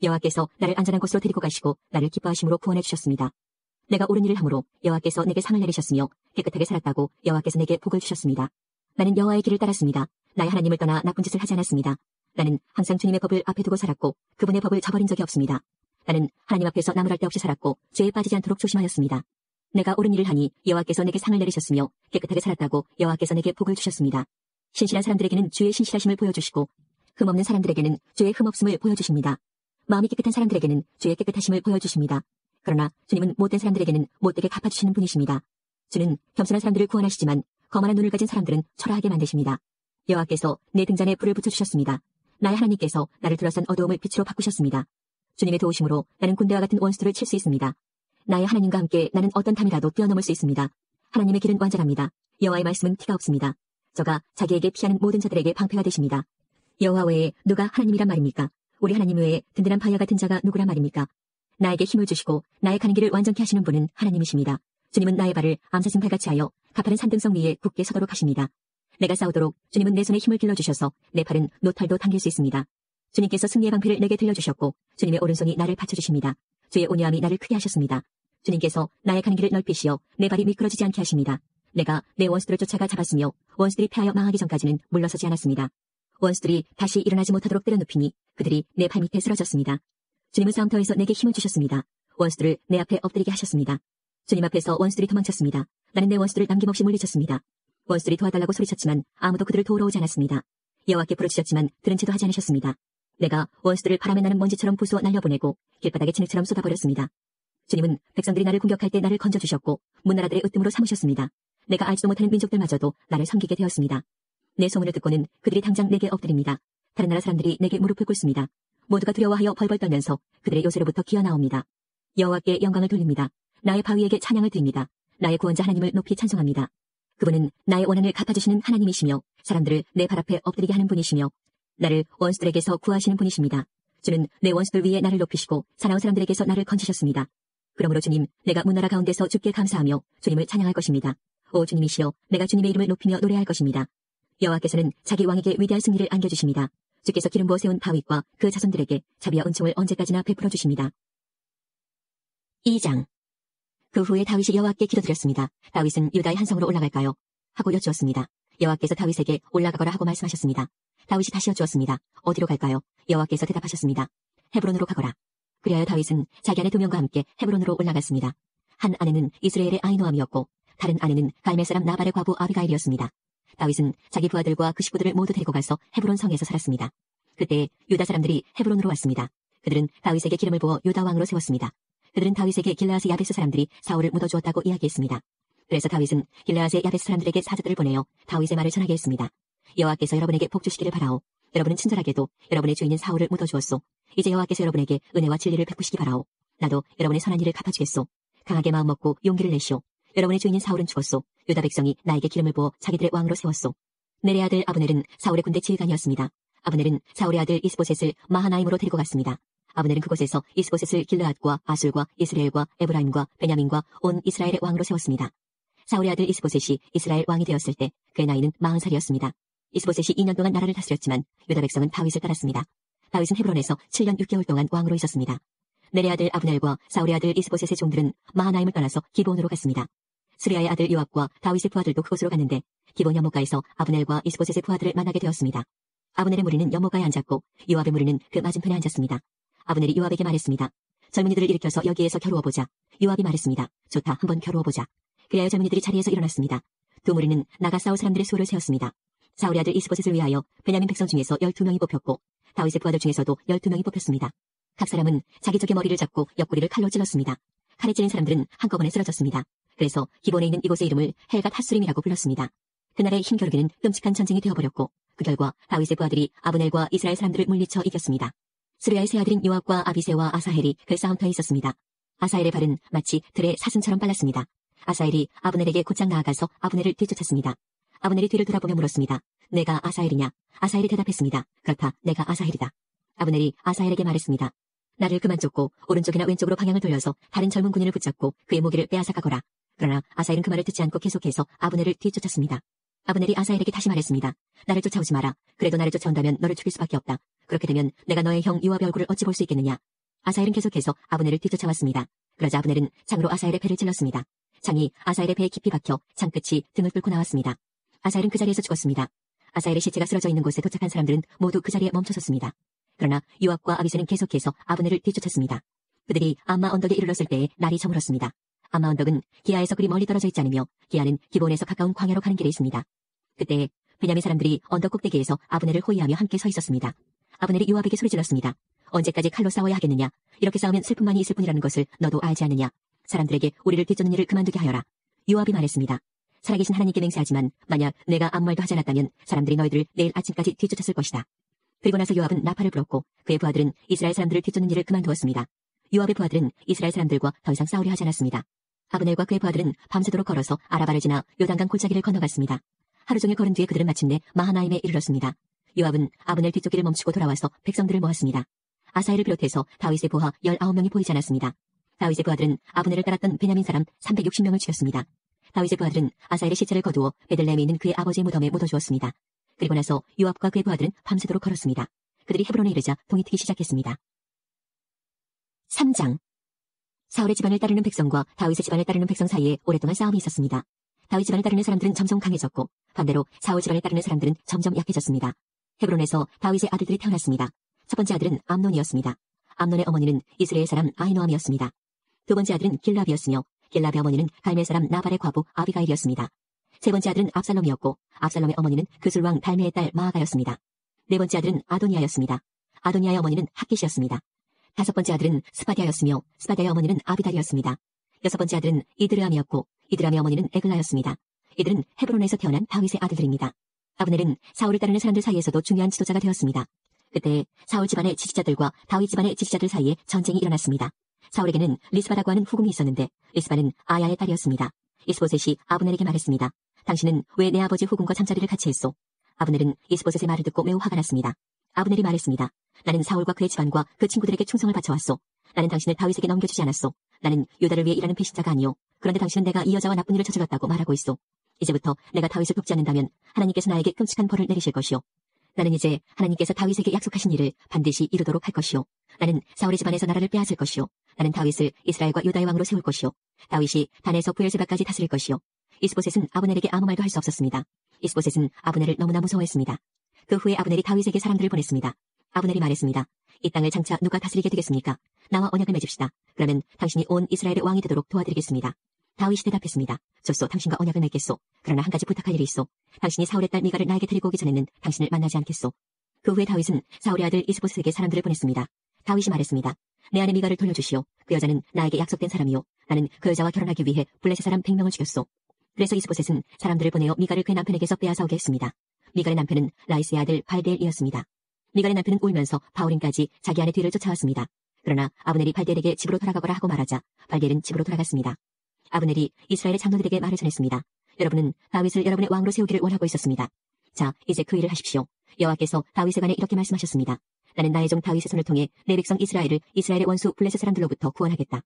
여호와께서 나를 안전한 곳으로 데리고 가시고 나를 기뻐하심으로 구원해 주셨습니다. 내가 옳은 일을 함으로 여호와께서 내게 상을 내리셨으며 깨끗하게 살았다고 여호와께서 내게 복을 주셨습니다. 나는 여호와의 길을 따랐습니다. 나의 하나님을 떠나 나쁜 짓을 하지 않았습니다. 나는 항상 주님의 법을 앞에 두고 살았고 그분의 법을 저버린 적이 없습니다. 나는 하나님 앞에서 나무랄 데 없이 살았고 죄에 빠지지 않도록 조심하였습니다. 내가 옳은 일을 하니 여호와께서 내게 상을 내리셨으며 깨끗하게 살았다고 여호와께서 내게 복을 주셨습니다. 신실한 사람들에게는 주의 신실하심을 보여주시고 흠없는 사람들에게는 주의 흠없음을 보여주십니다. 마음이 깨끗한 사람들에게는 주의 깨끗하심을 보여주십니다. 그러나 주님은 못된 사람들에게는 못되게 갚아주시는 분이십니다. 주는 겸손한 사람들을 구원하시지만 거만한 눈을 가진 사람들은 초라하게 만드십니다. 여호와께서 내 등잔에 불을 붙여주셨습니다. 나의 하나님께서 나를 둘러싼 어두움을 빛으로 바꾸셨습니다. 주님의 도우심으로 나는 군대와 같은 원수들을 칠 수 있습니다. 나의 하나님과 함께 나는 어떤 담이라도 뛰어넘을 수 있습니다. 하나님의 길은 완전합니다. 여호와의 말씀은 티가 없습니다. 저가 자기에게 피하는 모든 자들에게 방패가 되십니다. 여호와 외에 누가 하나님이란 말입니까? 우리 하나님 외에 든든한 바위와 같은 자가 누구라 말입니까? 나에게 힘을 주시고 나의 가는 길을 완전케 하시는 분은 하나님이십니다. 주님은 나의 발을 암사진 발같이 하여 가파른 산등성 위에 굳게 서도록 하십니다. 내가 싸우도록 주님은 내 손에 힘을 길러주셔서 내 팔은 노탈도 당길 수 있습니다. 주님께서 승리의 방패를 내게 들려주셨고 주님의 오른손이 나를 받쳐주십니다. 주의 온유함이 나를 크게 하셨습니다. 주님께서 나의 가는 길을 넓히시어 내 발이 미끄러지지 않게 하십니다. 내가 내 원수들을 쫓아가 잡았으며 원수들이 패하여 망하기 전까지는 물러서지 않았습니다. 원수들이 다시 일어나지 못하도록 때려눕히니 그들이 내 발 밑에 쓰러졌습니다. 주님은 싸움터에서 내게 힘을 주셨습니다. 원수들을 내 앞에 엎드리게 하셨습니다. 주님 앞에서 원수들이 도망쳤습니다. 나는 내 원수들을 남김없이 물리쳤습니다. 원수들이 도와달라고 소리쳤지만 아무도 그들을 도우러 오지 않았습니다. 여호와께 부르짖었지만 들은 채도 하지 않으셨습니다. 내가 원수들을 바람에 나는 먼지처럼 부수어 날려보내고 길바닥에 진흙처럼 쏟아버렸습니다. 주님은 백성들이 나를 공격할 때 나를 건져주셨고 문나라들의 으뜸으로 삼으셨습니다. 내가 알지도 못하는 민족들마저도 나를 섬기게 되었습니다. 내 소문을 듣고는 그들이 당장 내게 엎드립니다. 다른 나라 사람들이 내게 무릎을 꿇습니다. 모두가 두려워하여 벌벌 떨면서 그들의 요새로부터 기어나옵니다. 여호와께 영광을 돌립니다. 나의 바위에게 찬양을 드립니다. 나의 구원자 하나님을 높이 찬송합니다. 그분은 나의 원한을 갚아주시는 하나님이시며 사람들을 내 발 앞에 엎드리게 하는 분이시며 나를 원수들에게서 구하시는 분이십니다. 주는 내 원수들 위에 나를 높이시고 사나운 사람들에게서 나를 건지셨습니다. 그러므로 주님, 내가 문나라 가운데서 주께 감사하며 주님을 찬양할 것입니다. 오 주님이시여, 내가 주님의 이름을 높이며 노래할 것입니다. 여호와께서는 자기 왕에게 위대한 승리를 안겨주십니다. 주께서 기름 부어 세운 다윗과 그 자손들에게 자비와 은총을 언제까지나 베풀어 주십니다. 2장. 그 후에 다윗이 여호와께 기도드렸습니다. 다윗은 유다의 한 성으로 올라갈까요? 하고 여쭈었습니다. 여호와께서 다윗에게 올라가거라 하고 말씀하셨습니다. 다윗이 다시 여쭈었습니다. 어디로 갈까요? 여호와께서 대답하셨습니다. 헤브론으로 가거라. 그리하여 다윗은 자기 아내 2명과 함께 헤브론으로 올라갔습니다. 한 아내는 이스라엘의 아히노암이었고 다른 아내는 갈멜 사람 나발의 과부 아비가일이었습니다. 다윗은 자기 부하들과 그 식구들을 모두 데리고 가서 헤브론 성에서 살았습니다. 그때 유다 사람들이 헤브론으로 왔습니다. 그들은 다윗에게 기름을 부어 유다 왕으로 세웠습니다. 그들은 다윗에게 길르앗의 야베스 사람들이 사울을 묻어주었다고 이야기했습니다. 그래서 다윗은 길르앗의 야베스 사람들에게 사자들을 보내어 다윗의 말을 전하게 했습니다. 여호와께서 여러분에게 복 주시기를 바라오. 여러분은 친절하게도 여러분의 주인인 사울을 묻어주었소. 이제 여호와께서 여러분에게 은혜와 진리를 베푸시기 바라오. 나도 여러분의 선한 일을 갚아주겠소. 강하게 마음 먹고 용기를 내시오. 여러분의 주인인 사울은 죽었소. 유다 백성이 나에게 기름을 부어 자기들의 왕으로 세웠소. 넬의 아들 아브넬은 사울의 군대 지휘관이었습니다. 아브넬은 사울의 아들 이스보셋을 마하나임으로 데리고 갔습니다. 아브넬은 그곳에서 이스보셋을 길르앗과 아술과 이스라엘과 에브라임과 베냐민과 온 이스라엘의 왕으로 세웠습니다. 사울의 아들 이스보셋이 이스라엘 왕이 되었을 때 그의 나이는 40살이었습니다. 이스보셋이 2년 동안 나라를 다스렸지만 유다 백성은 다윗을 따랐습니다. 다윗은 헤브론에서 7년 6개월 동안 왕으로 있었습니다. 넬의 아들 아브넬과 사울의 아들 이스보셋의 종들은 마하나임을 떠나서 기브온으로 갔습니다. 스리아의 아들 요압과 다윗의 부하들도 그곳으로 갔는데 기브온 연못가에서 아브넬과 이스보셋의 부하들을 만나게 되었습니다. 아브넬의 무리는 연못가에 앉았고 요압의 무리는 그 맞은편에 앉았습니다. 아브넬이 요압에게 말했습니다. 젊은이들을 일으켜서 여기에서 겨루어보자. 요압이 말했습니다. 좋다, 한번 겨루어보자. 그리하여 젊은이들이 자리에서 일어났습니다. 두 무리는 나가 싸울 사람들의 수를 세웠습니다. 사울의 아들 이스보셋을 위하여 베냐민 백성 중에서 12명이 뽑혔고 다윗의 부하들 중에서도 12명이 뽑혔습니다. 각 사람은 자기 적의 머리를 잡고 옆구리를 칼로 찔렀습니다. 칼에 찔린 사람들은 한꺼번에 쓰러졌습니다. 그래서 기본에 있는 이곳의 이름을 헬갓 핫수림이라고 불렀습니다. 그날의 힘 겨루기는 끔찍한 전쟁이 되어버렸고 그 결과 다윗의 부하들이 아브넬과 이스라엘 사람들을 물리쳐 이겼습니다. 스루야의 세 아들인 요압과 아비새와 아사헬이 그 싸움터에 있었습니다. 아사헬의 발은 마치 들의 사슴처럼 빨랐습니다. 아사헬이 아브넬에게 곧장 나아가서 아브넬을 뒤쫓았습니다. 아브넬이 뒤를 돌아보며 물었습니다. 내가 아사헬이냐? 아사헬이 대답했습니다. 그렇다, 내가 아사헬이다. 아브넬이 아사헬에게 말했습니다. 나를 그만 쫓고 오른쪽이나 왼쪽으로 방향을 돌려서 다른 젊은 군인을 붙잡고 그의 무기를 빼앗아 가거라. 그러나 아사헬은 그 말을 듣지 않고 계속해서 아브넬을 뒤쫓았습니다. 아브넬이 아사헬에게 다시 말했습니다. 나를 쫓아오지 마라. 그래도 나를 쫓아온다면 너를 죽일 수밖에 없다. 그렇게 되면 내가 너의 형 요압의 얼굴을 어찌 볼 수 있겠느냐. 아사헬은 계속해서 아브넬을 뒤쫓아왔습니다. 그러자 아브넬은 창으로 아사헬의 배를 찔렀습니다. 창이 아사헬의 배에 깊이 박혀 창끝이 등을 뚫고 나왔습니다. 아사헬은 그 자리에서 죽었습니다. 아사헬의 시체가 쓰러져 있는 곳에 도착한 사람들은 모두 그 자리에 멈춰섰습니다. 그러나 요압과 아비새는 계속해서 아브넬을 뒤쫓았습니다. 그들이 암마 언덕에 이르렀을 때에 날이 저물었습니다. 암마 언덕은 기아에서 그리 멀리 떨어져 있지 않으며 기아는 기본에서 가까운 광야로 가는 길에 있습니다. 그때 베냐민 사람들이 언덕 꼭대기에서 아브넬을 호위하며 함께 서 있었습니다. 아브넬이 요압에게 소리질렀습니다. 언제까지 칼로 싸워야 하겠느냐? 이렇게 싸우면 슬픔만이 있을 뿐이라는 것을 너도 알지 않느냐? 사람들에게 우리를 뒤쫓는 일을 그만두게 하여라. 요압이 말했습니다. 살아계신 하나님께 맹세하지만 만약 내가 아무 말도 하지 않았다면 사람들이 너희들을 내일 아침까지 뒤쫓았을 것이다. 그리고 나서 요압은 나팔을 불었고 그의 부하들은 이스라엘 사람들을 뒤쫓는 일을 그만두었습니다. 요압의 부하들은 이스라엘 사람들과 더 이상 싸우려 하지 않았습니다. 아브넬과 그의 부하들은 밤새도록 걸어서 아라바를 지나 요단강 골짜기를 건너갔습니다. 하루 종일 걸은 뒤에 그들은 마침내 마하나임에 이르렀습니다. 요압은 아브넬 뒤쫓기를 멈추고 돌아와서 백성들을 모았습니다. 아사엘을 비롯해서 다윗의 부하 19명이 보이지 않았습니다. 다윗의 부하들은 아브넬을 따랐던 베냐민 사람 360명을 죽였습니다. 다윗의 부하들은 아사엘의 시체를 거두어 베들레헴에 있는 그의 아버지의 무덤에 묻어주었습니다. 그리고 나서 요압과 그의 부하들은 밤새도록 걸었습니다. 그들이 헤브론에 이르자 동이 트기 시작했습니다. 3장. 사울의 집안을 따르는 백성과 다윗의 집안을 따르는 백성 사이에 오랫동안 싸움이 있었습니다. 다윗 집안을 따르는 사람들은 점점 강해졌고 반대로 사울 집안을 따르는 사람들은 점점 약해졌습니다. 헤브론에서 다윗의 아들들이 태어났습니다. 첫 번째 아들은 암논이었습니다. 암논의 어머니는 이스라엘 사람 아히노암이었습니다. 두 번째 아들은 길랍이었으며 길랍의 어머니는 갈멜 사람 나발의 과부 아비가일이었습니다. 세 번째 아들은 압살롬이었고 압살롬의 어머니는 그술왕 달메의 딸 마아가였습니다. 네 번째 아들은 아도니아였습니다. 아도니아의 어머니는 핫깃이었습니다. 다섯 번째 아들은 스바디아였으며 스바디아의 어머니는 아비달이었습니다. 여섯 번째 아들은 이드르암이었고 이드르암의 어머니는 에글라였습니다. 이들은 헤브론에서 태어난 다윗의 아들들입니다. 아브넬은 사울을 따르는 사람들 사이에서도 중요한 지도자가 되었습니다. 그때 사울 집안의 지지자들과 다윗 집안의 지지자들 사이에 전쟁이 일어났습니다. 사울에게는 리스바라고 하는 후궁이 있었는데 리스바는 아야의 딸이었습니다. 이스보셋이 아브넬에게 말했습니다. 당신은 왜 내 아버지 후궁과 잠자리를 같이 했소? 아브넬은 이스보셋의 말을 듣고 매우 화가 났습니다. 아브넬이 말했습니다. 나는 사울과 그의 집안과 그 친구들에게 충성을 바쳐왔소. 나는 당신을 다윗에게 넘겨주지 않았소. 나는 유다를 위해 일하는 배신자가 아니오. 그런데 당신은 내가 이 여자와 나쁜 일을 저질렀다고 말하고 있소. 이제부터 내가 다윗을 돕지 않는다면 하나님께서 나에게 끔찍한 벌을 내리실 것이오. 나는 이제 하나님께서 다윗에게 약속하신 일을 반드시 이루도록 할 것이오. 나는 사울의 집안에서 나라를 빼앗을 것이오. 나는 다윗을 이스라엘과 유다의 왕으로 세울 것이오. 다윗이 단에서 부엘세바까지 다스릴 것이오. 이스보셋은 아브넬에게 아무 말도 할 수 없었습니다. 이스보셋은 아브넬을 너무나 무서워했습니다. 그 후에 아브넬이 다윗에게 사람들을 보냈습니다. 아브넬이 말했습니다. 이 땅을 장차 누가 다스리게 되겠습니까? 나와 언약을 맺읍시다. 그러면 당신이 온 이스라엘의 왕이 되도록 도와드리겠습니다. 다윗이 대답했습니다. 좋소, 당신과 언약을 맺겠소. 그러나 한 가지 부탁할 일이 있소. 당신이 사울의 딸 미가를 나에게 데리고 오기 전에는 당신을 만나지 않겠소. 그 후에 다윗은 사울의 아들 이스보셋에게 사람들을 보냈습니다. 다윗이 말했습니다. 내 아내 미가를 돌려주시오. 그 여자는 나에게 약속된 사람이요. 나는 그 여자와 결혼하기 위해 블레셋 사람 100명을 죽였소. 그래서 이스보셋은 사람들을 보내어 미가를 그의 남편에게서 빼앗아오게 했습니다. 미갈의 남편은 라이스의 아들 발델이었습니다. 미갈의 남편은 울면서 바울임까지 자기 아내 뒤를 쫓아왔습니다. 그러나 아브넬이 발델에게 집으로 돌아가거라 하고 말하자 발델은 집으로 돌아갔습니다. 아브넬이 이스라엘의 장로들에게 말을 전했습니다. 여러분은 다윗을 여러분의 왕으로 세우기를 원하고 있었습니다. 자, 이제 그 일을 하십시오. 여호와께서 다윗에 관해 이렇게 말씀하셨습니다. 나는 나의 종 다윗의 손을 통해 내 백성 이스라엘을 이스라엘의 원수 블레셋 사람들로부터 구원하겠다.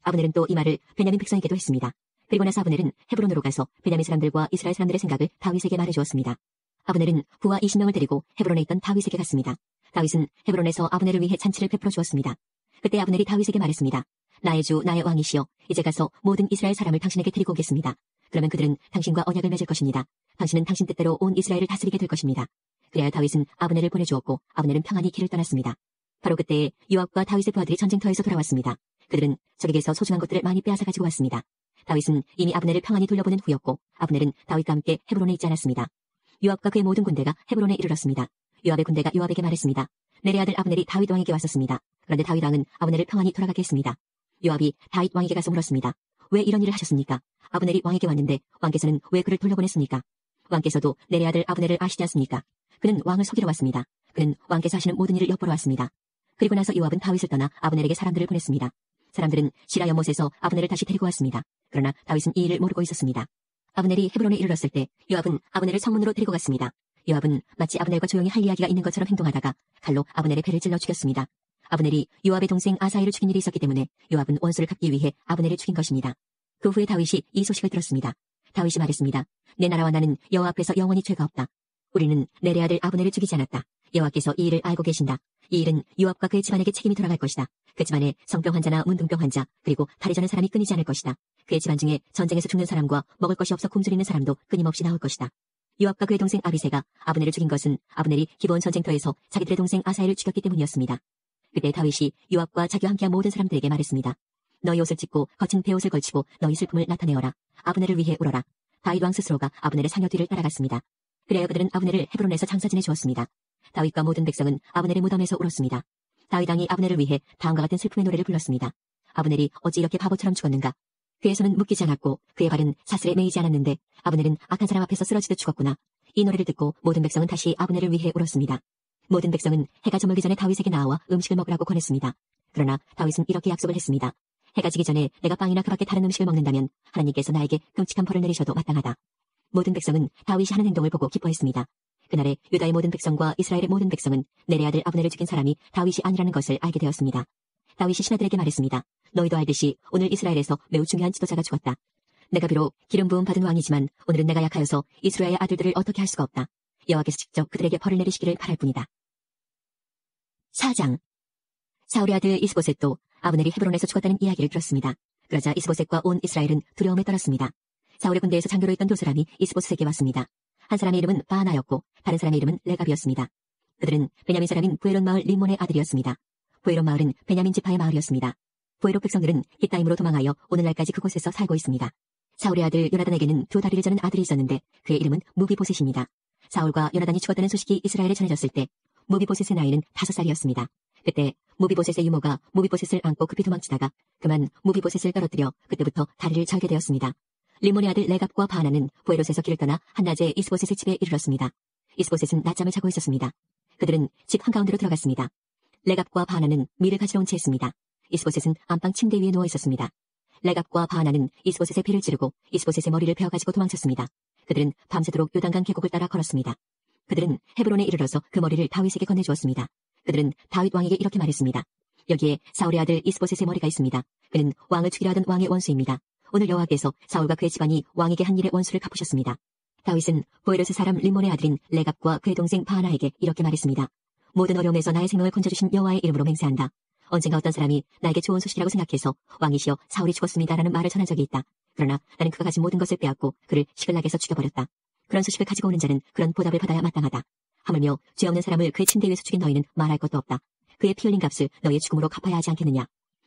아브넬은 또 이 말을 베냐민 백성에게도 했습니다. 그리고 나서 아브넬은 헤브론으로 가서 베냐민 사람들과 이스라엘 사람들의 생각을 다윗에게 말해주었습니다. 아브넬은 부하 20명을 데리고 헤브론에 있던 다윗에게 갔습니다. 다윗은 헤브론에서 아브넬을 위해 잔치를 베풀어 주었습니다. 그때 아브넬이 다윗에게 말했습니다. 나의 주, 나의 왕이시여, 이제 가서 모든 이스라엘 사람을 당신에게 데리고 오겠습니다. 그러면 그들은 당신과 언약을 맺을 것입니다. 당신은 당신 뜻대로 온 이스라엘을 다스리게 될 것입니다. 그래야 다윗은 아브넬을 보내주었고 아브넬은 평안히 길을 떠났습니다. 바로 그때에 요압과 다윗의 부하들이 전쟁터에서 돌아왔습니다. 그들은 적에게서 소중한 것들을 많이 빼앗아 가지고 왔습니다. 다윗은 이미 아브넬을 평안히 돌려보낸 후였고 아브넬은 다윗과 함께 헤브론에 있지 않았습니다. 요압과 그의 모든 군대가 헤브론에 이르렀습니다. 요압의 군대가 요압에게 말했습니다. 내래 아들 아브넬이 다윗 왕에게 왔었습니다. 그런데 다윗 왕은 아브넬을 평안히 돌아가게 했습니다. 요압이 다윗 왕에게 가서 물었습니다. 왜 이런 일을 하셨습니까? 아브넬이 왕에게 왔는데 왕께서는 왜 그를 돌려보냈습니까? 왕께서도 내래 아들 아브넬을 아시지 않습니까? 그는 왕을 속이러 왔습니다. 그는 왕께서 하시는 모든 일을 엿보러 왔습니다. 그리고 나서 요압은 다윗을 떠나 아브넬에게 사람들을 보냈습니다. 사람들은 시라 연못에서 아브넬을 다시 데리고 왔습니다. 그러나 다윗은 이 일을 모르고 있었습니다. 아브넬이 헤브론에 이르렀을 때 요압은 아브넬을 성문으로 데리고 갔습니다. 요압은 마치 아브넬과 조용히 할 이야기가 있는 것처럼 행동하다가 칼로 아브넬의 배를 찔러 죽였습니다. 아브넬이 요압의 동생 아사엘을 죽인 일이 있었기 때문에 요압은 원수를 갚기 위해 아브넬을 죽인 것입니다. 그 후에 다윗이 이 소식을 들었습니다. 다윗이 말했습니다. 내 나라와 나는 여호와 앞에서 영원히 죄가 없다. 우리는 내래 아들 아브넬을 죽이지 않았다. 여호와께서 이 일을 알고 계신다. 이 일은 요압과 그의 집안에게 책임이 돌아갈 것이다. 그 집안에 성병 환자나 문둥병 환자 그리고 다리 저는 사람이 끊이지 않을 것이다. 그의 집안 중에 전쟁에서 죽는 사람과 먹을 것이 없어 굶주리는 사람도 끊임없이 나올 것이다. 요압과 그의 동생 아비새가 아브넬을 죽인 것은 아브넬이 기브온 전쟁터에서 자기들의 동생 아사엘을 죽였기 때문이었습니다. 그때 다윗이 요압과 자기와 함께한 모든 사람들에게 말했습니다. 너희 옷을 찢고 거친 베옷을 걸치고 너희 슬픔을 나타내어라. 아브넬을 위해 울어라. 다윗 왕 스스로가 아브넬의 사녀 뒤를 따라갔습니다. 그래야 그들은 아브넬을 헤브론에서 장사 지내주었습니다. 다윗과 모든 백성은 아브넬의 무덤에서 울었습니다. 다윗 왕이 아브넬을 위해 다음과 같은 슬픔의 노래를 불렀습니다. 아브넬이 어찌 이렇게 바보처럼 죽었는가? 그의 손은 묶이지 않았고 그의 발은 사슬에 매이지 않았는데 아브넬은 악한 사람 앞에서 쓰러지듯 죽었구나. 이 노래를 듣고 모든 백성은 다시 아브넬을 위해 울었습니다. 모든 백성은 해가 저물기 전에 다윗에게 나와 음식을 먹으라고 권했습니다. 그러나 다윗은 이렇게 약속을 했습니다. 해가 지기 전에 내가 빵이나 그 밖에 다른 음식을 먹는다면 하나님께서 나에게 끔찍한 벌을 내리셔도 마땅하다. 모든 백성은 다윗이 하는 행동을 보고 기뻐했습니다. 그날에 유다의 모든 백성과 이스라엘의 모든 백성은 넬의 아들 아브넬을 죽인 사람이 다윗이 아니라는 것을 알게 되었습니다. 다윗이 신하들에게 말했습니다. 너희도 알듯이 오늘 이스라엘에서 매우 중요한 지도자가 죽었다. 내가 비록 기름 부음 받은 왕이지만 오늘은 내가 약하여서 이스라엘의 아들들을 어떻게 할 수가 없다. 여호와께서 직접 그들에게 벌을 내리시기를 바랄 뿐이다. 4장. 사울의 아들 이스보셋도 아브넬이 헤브론에서 죽었다는 이야기를 들었습니다. 그러자 이스보셋과 온 이스라엘은 두려움에 떨었습니다. 사울의 군대에서 장교로 있던 두 사람이 이스보셋에게 왔습니다. 한 사람의 이름은 바하나였고 다른 사람의 이름은 레갑이었습니다. 그들은 베냐민 사람인 부에론 마을 림몬의 아들이었습니다. 부에론 마을은 베냐민 지파의 마을이었습니다. 부에론 백성들은 기타임으로 도망하여 오늘날까지 그곳에서 살고 있습니다. 사울의 아들 요나단에게는 두 다리를 저는 아들이 있었는데 그의 이름은 무비보셋입니다. 사울과 요나단이 죽었다는 소식이 이스라엘에 전해졌을 때 무비보셋의 나이는 5살이었습니다. 그때 무비보셋의 유모가 무비보셋을 안고 급히 도망치다가 그만 무비보셋을 떨어뜨려 그때부터 다리를 절게 되었습니다. 림몬의 아들 레갑과 바하나는 부에롯에서 길을 떠나 한낮에 이스보셋의 집에 이르렀습니다. 이스보셋은 낮잠을 자고 있었습니다. 그들은 집 한가운데로 들어갔습니다. 레갑과 바하나는 밀을 가지러 온 채 했습니다. 이스보셋은 안방 침대 위에 누워 있었습니다. 레갑과 바하나는 이스보셋의 배를 찌르고 이스보셋의 머리를 베어가지고 도망쳤습니다. 그들은 밤새도록 요단강 계곡을 따라 걸었습니다. 그들은 헤브론에 이르러서 그 머리를 다윗에게 건네주었습니다. 그들은 다윗 왕에게 이렇게 말했습니다. 여기에 사울의 아들 이스보셋의 머리가 있습니다. 그는 왕을 죽이려 하던 왕의 원수입니다. 오늘 여호와께서 사울과 그의 집안이 왕에게 한 일의 원수를 갚으셨습니다. 다윗은 보에롯의 사람 림몬의 아들인 레갑과 그의 동생 바하나에게 이렇게 말했습니다. 모든 어려움에서 나의 생명을 건져주신 여호와의 이름으로 맹세한다. 언젠가 어떤 사람이 나에게 좋은 소식이라고 생각해서 왕이시여 사울이 죽었습니다라는 말을 전한 적이 있다. 그러나 나는 그가 가진 모든 것을 빼앗고 그를 시글락에서 죽여버렸다. 그런 소식을 가지고 오는 자는 그런 보답을 받아야 마땅하다. 하물며 죄 없는 사람을 그의 침대 위에서 죽인 너희는 말할 것도 없다. 그의 피 흘린 값을 너희의 죽음으로 갚아야 하지 않겠느냐.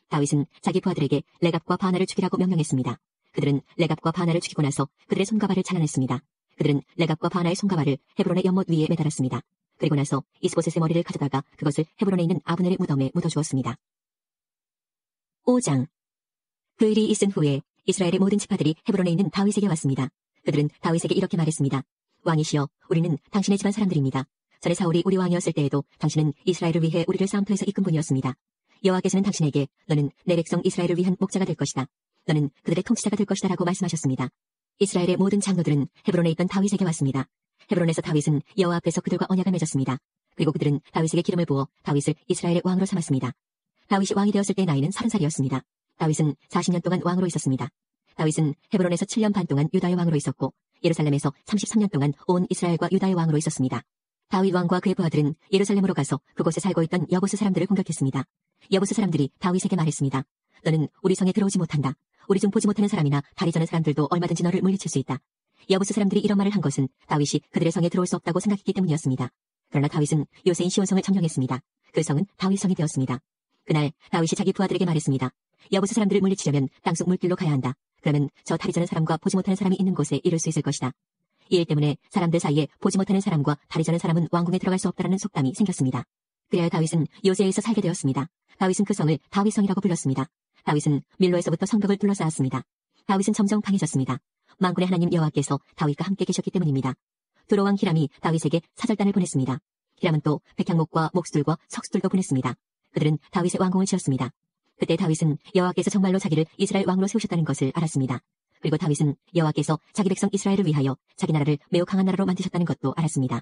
다윗은 자기 부하들에게 레갑과 바하나를 죽이라고 명령했습니다. 그들은 레갑과 바하나를 죽이고 나서 그들의 손과 발을 잘라냈습니다. 그들은 레갑과 바하나의 손과 발을 헤브론의 연못 위에 매달았습니다. 그리고 나서 이스보셋의 머리를 가져다가 그것을 헤브론에 있는 아브넬의 무덤에 묻어주었습니다. 5장. 그 일이 있은 후에 이스라엘의 모든 지파들이 헤브론에 있는 다윗에게 왔습니다. 그들은 다윗에게 이렇게 말했습니다. 왕이시여, 우리는 당신의 집안 사람들입니다. 전에 사울이 우리 왕이었을 때에도 당신은 이스라엘을 위해 우리를 싸움터에서 이끈 분이었습니다. 여호와께서는 당신에게 너는 내 백성 이스라엘을 위한 목자가 될 것이다. 너는 그들의 통치자가 될 것이다 라고 말씀하셨습니다. 이스라엘의 모든 장로들은 헤브론에 있던 다윗에게 왔습니다. 헤브론에서 다윗은 여호와 앞에서 그들과 언약을 맺었습니다. 그리고 그들은 다윗에게 기름을 부어 다윗을 이스라엘의 왕으로 삼았습니다. 다윗이 왕이 되었을 때의 나이는 30살이었습니다. 다윗은 40년 동안 왕으로 있었습니다. 다윗은 헤브론에서 7년 반 동안 유다의 왕으로 있었고 예루살렘에서 33년 동안 온 이스라엘과 유다의 왕으로 있었습니다. 다윗 왕과 그의 부하들은 예루살렘으로 가서 그곳에 살고 있던 여부스 사람들을 공격했습니다. 여부스 사람들이 다윗에게 말했습니다. 너는 우리 성에 들어오지 못한다. 우리 중 보지 못하는 사람이나 다리 저는 사람들도 얼마든지 너를 물리칠 수 있다. 여부스 사람들이 이런 말을 한 것은 다윗이 그들의 성에 들어올 수 없다고 생각했기 때문이었습니다. 그러나 다윗은 요새인 시온성을 점령했습니다. 그 성은 다윗 성이 되었습니다. 그날 다윗이 자기 부하들에게 말했습니다. 여부스 사람들을 물리치려면 땅속 물길로 가야 한다. 그러면 저 다리 저는 사람과 보지 못하는 사람이 있는 곳에 이를 수 있을 것이다. 이 일 때문에 사람들 사이에 보지 못하는 사람과 다리 저는 사람은 왕궁에 들어갈 수 없다라는 속담이 생겼습니다. 그래야 다윗은 요새에서 살게 되었습니다. 다윗은 그 성을 다윗성이라고 불렀습니다. 다윗은 밀로에서부터 성벽을 둘러싸았습니다. 다윗은 점점 강해졌습니다. 만군의 하나님 여호와께서 다윗과 함께 계셨기 때문입니다. 두로 왕 히람이 다윗에게 사절단을 보냈습니다. 히람은 또 백향목과 목수들과 석수들도 보냈습니다. 그들은 다윗의 왕궁을 지었습니다. 그때 다윗은 여호와께서 정말로 자기를 이스라엘 왕으로 세우셨다는 것을 알았습니다. 그리고 다윗은 여호와께서 자기 백성 이스라엘을 위하여 자기 나라를 매우 강한 나라로 만드셨다는 것도 알았습니다.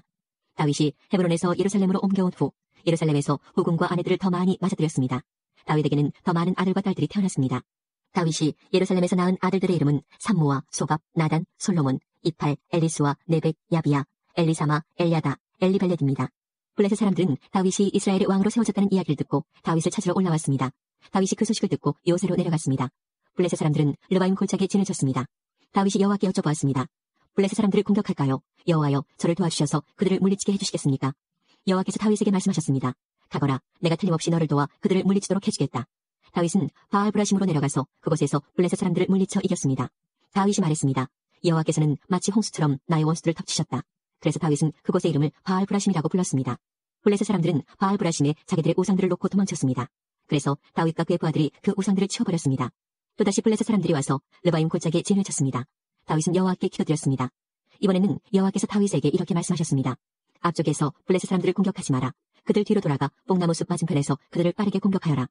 다윗이 헤브론에서 예루살렘으로 옮겨온 후 예루살렘에서 후궁과 아내들을 더 많이 맞아들였습니다. 다윗에게는 더 많은 아들과 딸들이 태어났습니다. 다윗이 예루살렘에서 낳은 아들들의 이름은 삼무아, 소갑, 나단, 솔로몬, 이팔, 엘리스와 네벡, 야비야, 엘리사마, 엘야다, 엘리벨렛입니다. 블레셋 사람들은 다윗이 이스라엘의 왕으로 세워졌다는 이야기를 듣고 다윗을 찾으러 올라왔습니다. 다윗이 그 소식을 듣고 요새로 내려갔습니다. 블레셋 사람들은 르바임 골짜기에 진을 쳤습니다. 다윗이 여호와께 여쭤보았습니다. 블레셋 사람들을 공격할까요? 여호와여, 저를 도와주셔서 그들을 물리치게 해주시겠습니까? 여호와께서 다윗에게 말씀하셨습니다. 가거라, 내가 틀림없이 너를 도와 그들을 물리치도록 해주겠다. 다윗은 바알브라심으로 내려가서 그곳에서 블레셋 사람들을 물리쳐 이겼습니다. 다윗이 말했습니다. 여호와께서는 마치 홍수처럼 나의 원수들을 덮치셨다. 그래서 다윗은 그곳의 이름을 바알브라심이라고 불렀습니다. 블레셋 사람들은 바알브라심에 자기들의 우상들을 놓고 도망쳤습니다. 그래서 다윗과 그의 부하들이 그 우상들을 치워버렸습니다. 또다시 블레셋 사람들이 와서 르바임 골짜기에 진을 쳤습니다. 다윗은 여호와께 기도드렸습니다. 이번에는 여호와께서 다윗에게 이렇게 말씀하셨습니다. 앞쪽에서 블레셋 사람들을 공격하지 마라. 그들 뒤로 돌아가 뽕나무 숲 맞은편에서 그들을 빠르게 공격하여라.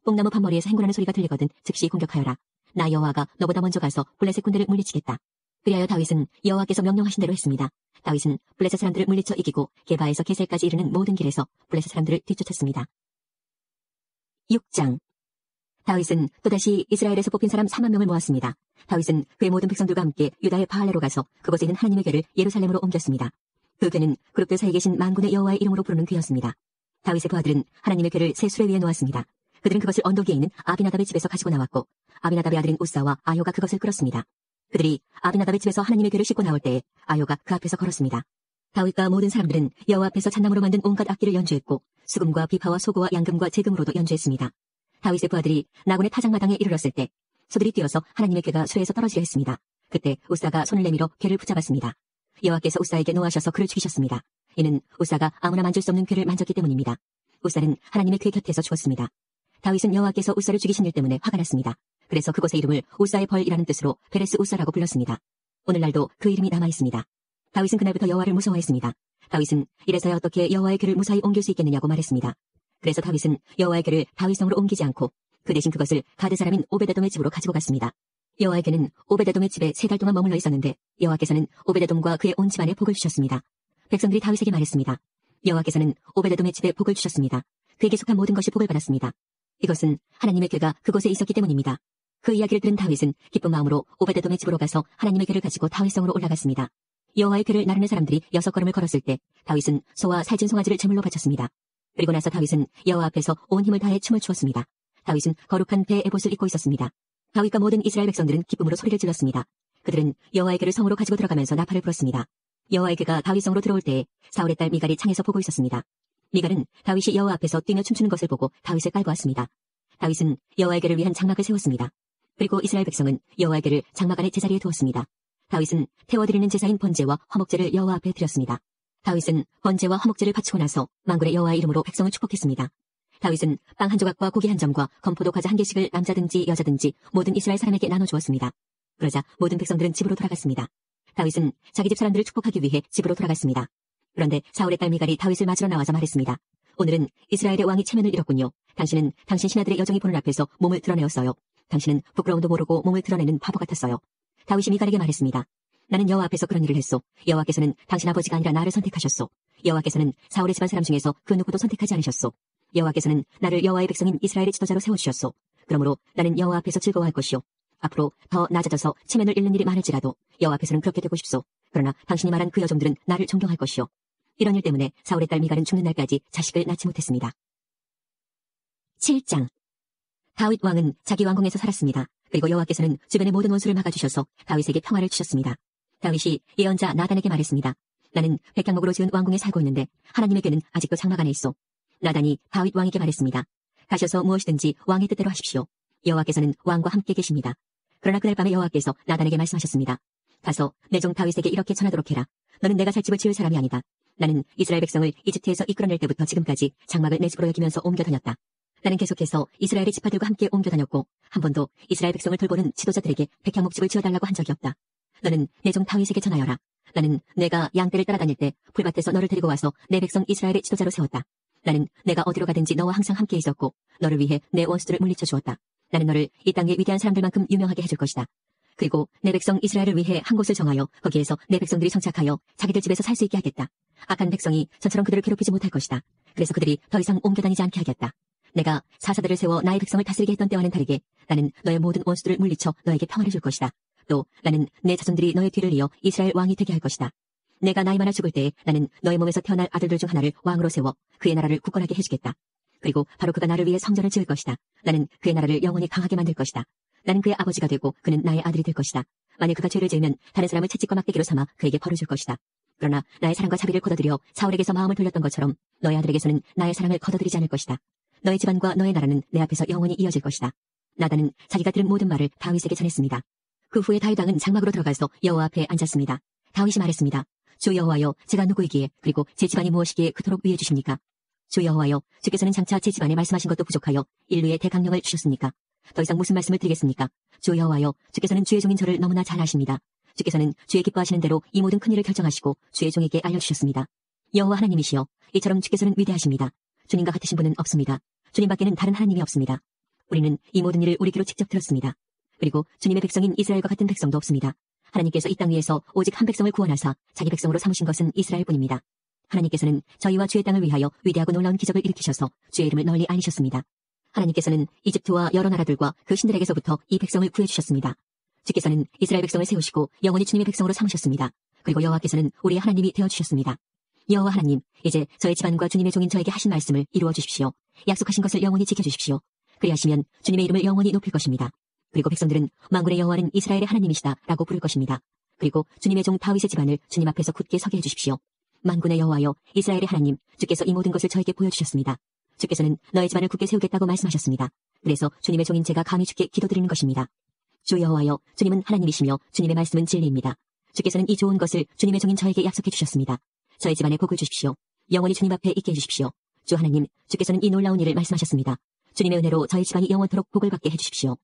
뽕나무 판머리에서 행군하는 소리가 들리거든 즉시 공격하여라. 나 여호와가 너보다 먼저 가서 블레셋 군대를 물리치겠다. 그리하여 다윗은 여호와께서 명령하신 대로 했습니다. 다윗은 블레셋 사람들을 물리쳐 이기고 게바에서 게셀까지 이르는 모든 길에서 블레셋 사람들을 뒤쫓았습니다. 6장. 다윗은 또다시 이스라엘에서 뽑힌 사람 4만 명을 모았습니다. 다윗은 그의 모든 백성들과 함께 유다의 바알레로 가서 그곳에 있는 하나님의 궤를 예루살렘으로 옮겼습니다. 그 궤는 그룹들 사이에 계신 만군의 여호와의 이름으로 부르는 궤였습니다. 다윗의 부하들은 하나님의 궤를 새 수레 위에 놓았습니다. 그들은 그것을 언덕 위에 있는 아비나답의 집에서 가지고 나왔고 아비나답의 아들인 우사와 아효가 그것을 끌었습니다. 그들이 아비나답의 집에서 하나님의 궤를 싣고 나올 때에 아효가 그 앞에서 걸었습니다. 다윗과 모든 사람들은 여호와 앞에서 잣나무로 만든 온갖 악기를 연주했고 수금과 비파와 소고와 양금과 제금으로도 연주했습니다. 다윗의 부하들이 나곤의 타작마당에 이르렀을 때 소들이 뛰어서 하나님의 궤가 수레에서 떨어지려 했습니다. 그때 우사가 손을 내밀어 궤를 붙잡았습니다. 여호와께서 우사에게 노하셔서 그를 죽이셨습니다. 이는 우사가 아무나 만질 수 없는 궤를 만졌기 때문입니다. 우사는 하나님의 궤 곁에서 죽었습니다. 다윗은 여호와께서 우사를 죽이신 일 때문에 화가 났습니다. 그래서 그곳의 이름을 우사의 벌이라는 뜻으로 베레스 우사라고 불렀습니다. 오늘날도 그 이름이 남아있습니다. 다윗은 그날부터 여호와를 무서워했습니다. 다윗은 이래서야 어떻게 여호와의 궤를 무사히 옮길 수 있겠느냐고 말했습니다. 그래서 다윗은 여호와의 궤를 다윗성으로 옮기지 않고 그 대신 그것을 가드 사람인 오베데돔의 집으로 가지고 갔습니다. 여호와의 궤는 오베데돔의 집에 3달 동안 머물러 있었는데 여호와께서는 오베데돔과 그의 온 집안에 복을 주셨습니다. 백성들이 다윗에게 말했습니다. 여호와께서는 오베데돔의 집에 복을 주셨습니다. 그에게 속한 모든 것이 복을 받았습니다. 이것은 하나님의 궤가 그곳에 있었기 때문입니다. 그 이야기를 들은 다윗은 기쁜 마음으로 오베데돔의 집으로 가서 하나님의 궤를 가지고 다윗성으로 올라갔습니다. 여호와의 궤를 나르는 사람들이 6걸음을 걸었을 때 다윗은 소와 살찐 송아지를 제물로 바쳤습니다. 그리고 나서 다윗은 여호와 앞에서 온 힘을 다해 춤을 추었습니다. 다윗은 거룩한 배 에봇을 입고 있었습니다. 다윗과 모든 이스라엘 백성들은 기쁨으로 소리를 질렀습니다. 그들은 여호와의 궤를 성으로 가지고 들어가면서 나팔을 불었습니다. 여호와의 궤가 다윗 성으로 들어올 때에 사울의 딸 미갈이 창에서 보고 있었습니다. 미갈은 다윗이 여호와 앞에서 뛰며 춤추는 것을 보고 다윗을 깔고 왔습니다. 다윗은 여호와의 궤를 위한 장막을 세웠습니다. 그리고 이스라엘 백성은 여호와의 궤를 장막 안의 제자리에 두었습니다. 다윗은 태워드리는 제사인 번제와 화목제를 여호와 앞에 드렸습니다. 다윗은 번제와 화목제를 바치고 나서 만군의 여호와의 이름으로 백성을 축복했습니다. 다윗은 빵 한 조각과 고기 한 점과 건포도 과자 한 개씩을 남자든지 여자든지 모든 이스라엘 사람에게 나눠주었습니다. 그러자 모든 백성들은 집으로 돌아갔습니다. 다윗은 자기 집 사람들을 축복하기 위해 집으로 돌아갔습니다. 그런데 사울의 딸 미갈이 다윗을 맞으러 나와서 말했습니다. 오늘은 이스라엘의 왕이 체면을 잃었군요. 당신은 당신 신하들의 여정이 보는 앞에서 몸을 드러내었어요. 당신은 부끄러움도 모르고 몸을 드러내는 바보 같았어요. 다윗이 미갈에게 말했습니다. 나는 여호와 앞에서 그런 일을 했소. 여호와께서는 당신 아버지가 아니라 나를 선택하셨소. 여호와께서는 사울의 집안 사람 중에서 그 누구도 선택하지 않으셨소. 여호와께서는 나를 여호와의 백성인 이스라엘의 지도자로 세워주셨소. 그러므로 나는 여호와 앞에서 즐거워할 것이요. 앞으로 더 낮아져서 체면을 잃는 일이 많을지라도 여호와 앞에서는 그렇게 되고 싶소. 그러나 당신이 말한 그 여종들은 나를 존경할 것이요. 이런 일 때문에 사울의 딸 미갈은 죽는 날까지 자식을 낳지 못했습니다. 7장. 다윗 왕은 자기 왕궁에서 살았습니다. 그리고 여호와께서는 주변의 모든 원수를 막아주셔서 다윗에게 평화를 주셨습니다. 다윗이 예언자 나단에게 말했습니다. 나는 백향목으로 지은 왕궁에 살고 있는데 하나님의 궤는 아직도 장막 안에 있소. 나단이 다윗 왕에게 말했습니다. 가셔서 무엇이든지 왕의 뜻대로 하십시오. 여호와께서는 왕과 함께 계십니다. 그러나 그날 밤에 여호와께서 나단에게 말씀하셨습니다. 가서 내 종 다윗에게 이렇게 전하도록 해라. 너는 내가 살 집을 지을 사람이 아니다. 나는 이스라엘 백성을 이집트에서 이끌어낼 때부터 지금까지 장막을 내 집으로 여기면서 옮겨 다녔다. 나는 계속해서 이스라엘의 지파들과 함께 옮겨 다녔고 한 번도 이스라엘 백성을 돌보는 지도자들에게 백향목집을 지어달라고 한 적이 없다. 너는 내 종 다윗에게 전하여라. 나는 내가 양떼를 따라다닐 때 풀밭에서 너를 데리고 와서 내 백성 이스라엘의 지도자로 세웠다. 나는 내가 어디로 가든지 너와 항상 함께 있었고 너를 위해 내 원수들을 물리쳐 주었다. 나는 너를 이 땅의 위대한 사람들만큼 유명하게 해줄 것이다. 그리고 내 백성 이스라엘을 위해 한 곳을 정하여 거기에서 내 백성들이 정착하여 자기들 집에서 살 수 있게 하겠다. 악한 백성이 전처럼 그들을 괴롭히지 못할 것이다. 그래서 그들이 더 이상 옮겨다니지 않게 하겠다. 내가 사사들을 세워 나의 백성을 다스리게 했던 때와는 다르게 나는 너의 모든 원수들을 물리쳐 너에게 평화를 줄 것이다. 또 나는 내 자손들이 너의 뒤를 이어 이스라엘 왕이 되게 할 것이다. 내가 나이 많아 죽을 때에 나는 너의 몸에서 태어날 아들들 중 하나를 왕으로 세워 그의 나라를 굳건하게 해주겠다. 그리고 바로 그가 나를 위해 성전을 지을 것이다. 나는 그의 나라를 영원히 강하게 만들 것이다. 나는 그의 아버지가 되고 그는 나의 아들이 될 것이다. 만일 그가 죄를 지으면 다른 사람을 채찍과 막대기로 삼아 그에게 벌을 줄 것이다. 그러나 나의 사랑과 자비를 거둬들여 사울에게서 마음을 돌렸던 것처럼 너의 아들에게서는 나의 사랑을 거둬들이지 않을 것이다. 너의 집안과 너의 나라는 내 앞에서 영원히 이어질 것이다. 나단은 자기가 들은 모든 말을 다윗에게 전했습니다. 그 후에 다윗 왕은 장막으로 들어가서 여호와 앞에 앉았습니다. 다윗이 말했습니다. 주 여호와여, 제가 누구이기에 그리고 제 집안이 무엇이기에 그토록 위해 주십니까? 주 여호와여, 주께서는 장차 제 집안에 말씀하신 것도 부족하여 인류의 대강령을 주셨습니까? 더 이상 무슨 말씀을 드리겠습니까? 주 여호와여, 주께서는 주의 종인 저를 너무나 잘 아십니다. 주께서는 주의 기뻐하시는 대로 이 모든 큰일을 결정하시고 주의 종에게 알려주셨습니다. 여호와 하나님이시여, 이처럼 주께서는 위대하십니다. 주님과 같으신 분은 없습니다. 주님 밖에는 다른 하나님이 없습니다. 우리는 이 모든 일을 우리 귀로 직접 들었습니다. 그리고 주님의 백성인 이스라엘과 같은 백성도 없습니다. 하나님께서 이 땅 위에서 오직 한 백성을 구원하사 자기 백성으로 삼으신 것은 이스라엘뿐입니다. 하나님께서는 저희와 주의 땅을 위하여 위대하고 놀라운 기적을 일으키셔서 주의 이름을 널리 알리셨습니다. 하나님께서는 이집트와 여러 나라들과 그 신들에게서부터 이 백성을 구해주셨습니다. 주께서는 이스라엘 백성을 세우시고 영원히 주님의 백성으로 삼으셨습니다. 그리고 여호와께서는 우리의 하나님이 되어주셨습니다. 여호와 하나님, 이제 저의 집안과 주님의 종인 저에게 하신 말씀을 이루어 주십시오. 약속하신 것을 영원히 지켜주십시오. 그리하시면 주님의 이름을 영원히 높일 것입니다. 그리고 백성들은 만군의 여호와는 이스라엘의 하나님이시다 라고 부를 것입니다. 그리고 주님의 종 다윗의 집안을 주님 앞에서 굳게 서게 해주십시오. 만군의 여호와여, 이스라엘의 하나님, 주께서 이 모든 것을 저에게 보여주셨습니다. 주께서는 너의 집안을 굳게 세우겠다고 말씀하셨습니다. 그래서 주님의 종인 제가 감히 주께 기도드리는 것입니다. 주 여호와여, 주님은 하나님이시며 주님의 말씀은 진리입니다. 주께서는 이 좋은 것을 주님의 종인 저에게 약속해 주셨습니다. 저의 집안에 복을 주십시오. 영원히 주님 앞에 있게 해주십시오. 주 하나님, 주께서는 이 놀라운 일을 말씀하셨습니다. 주님의 은혜로 저희 집안이 영원토록 복을 받게 해주십시오.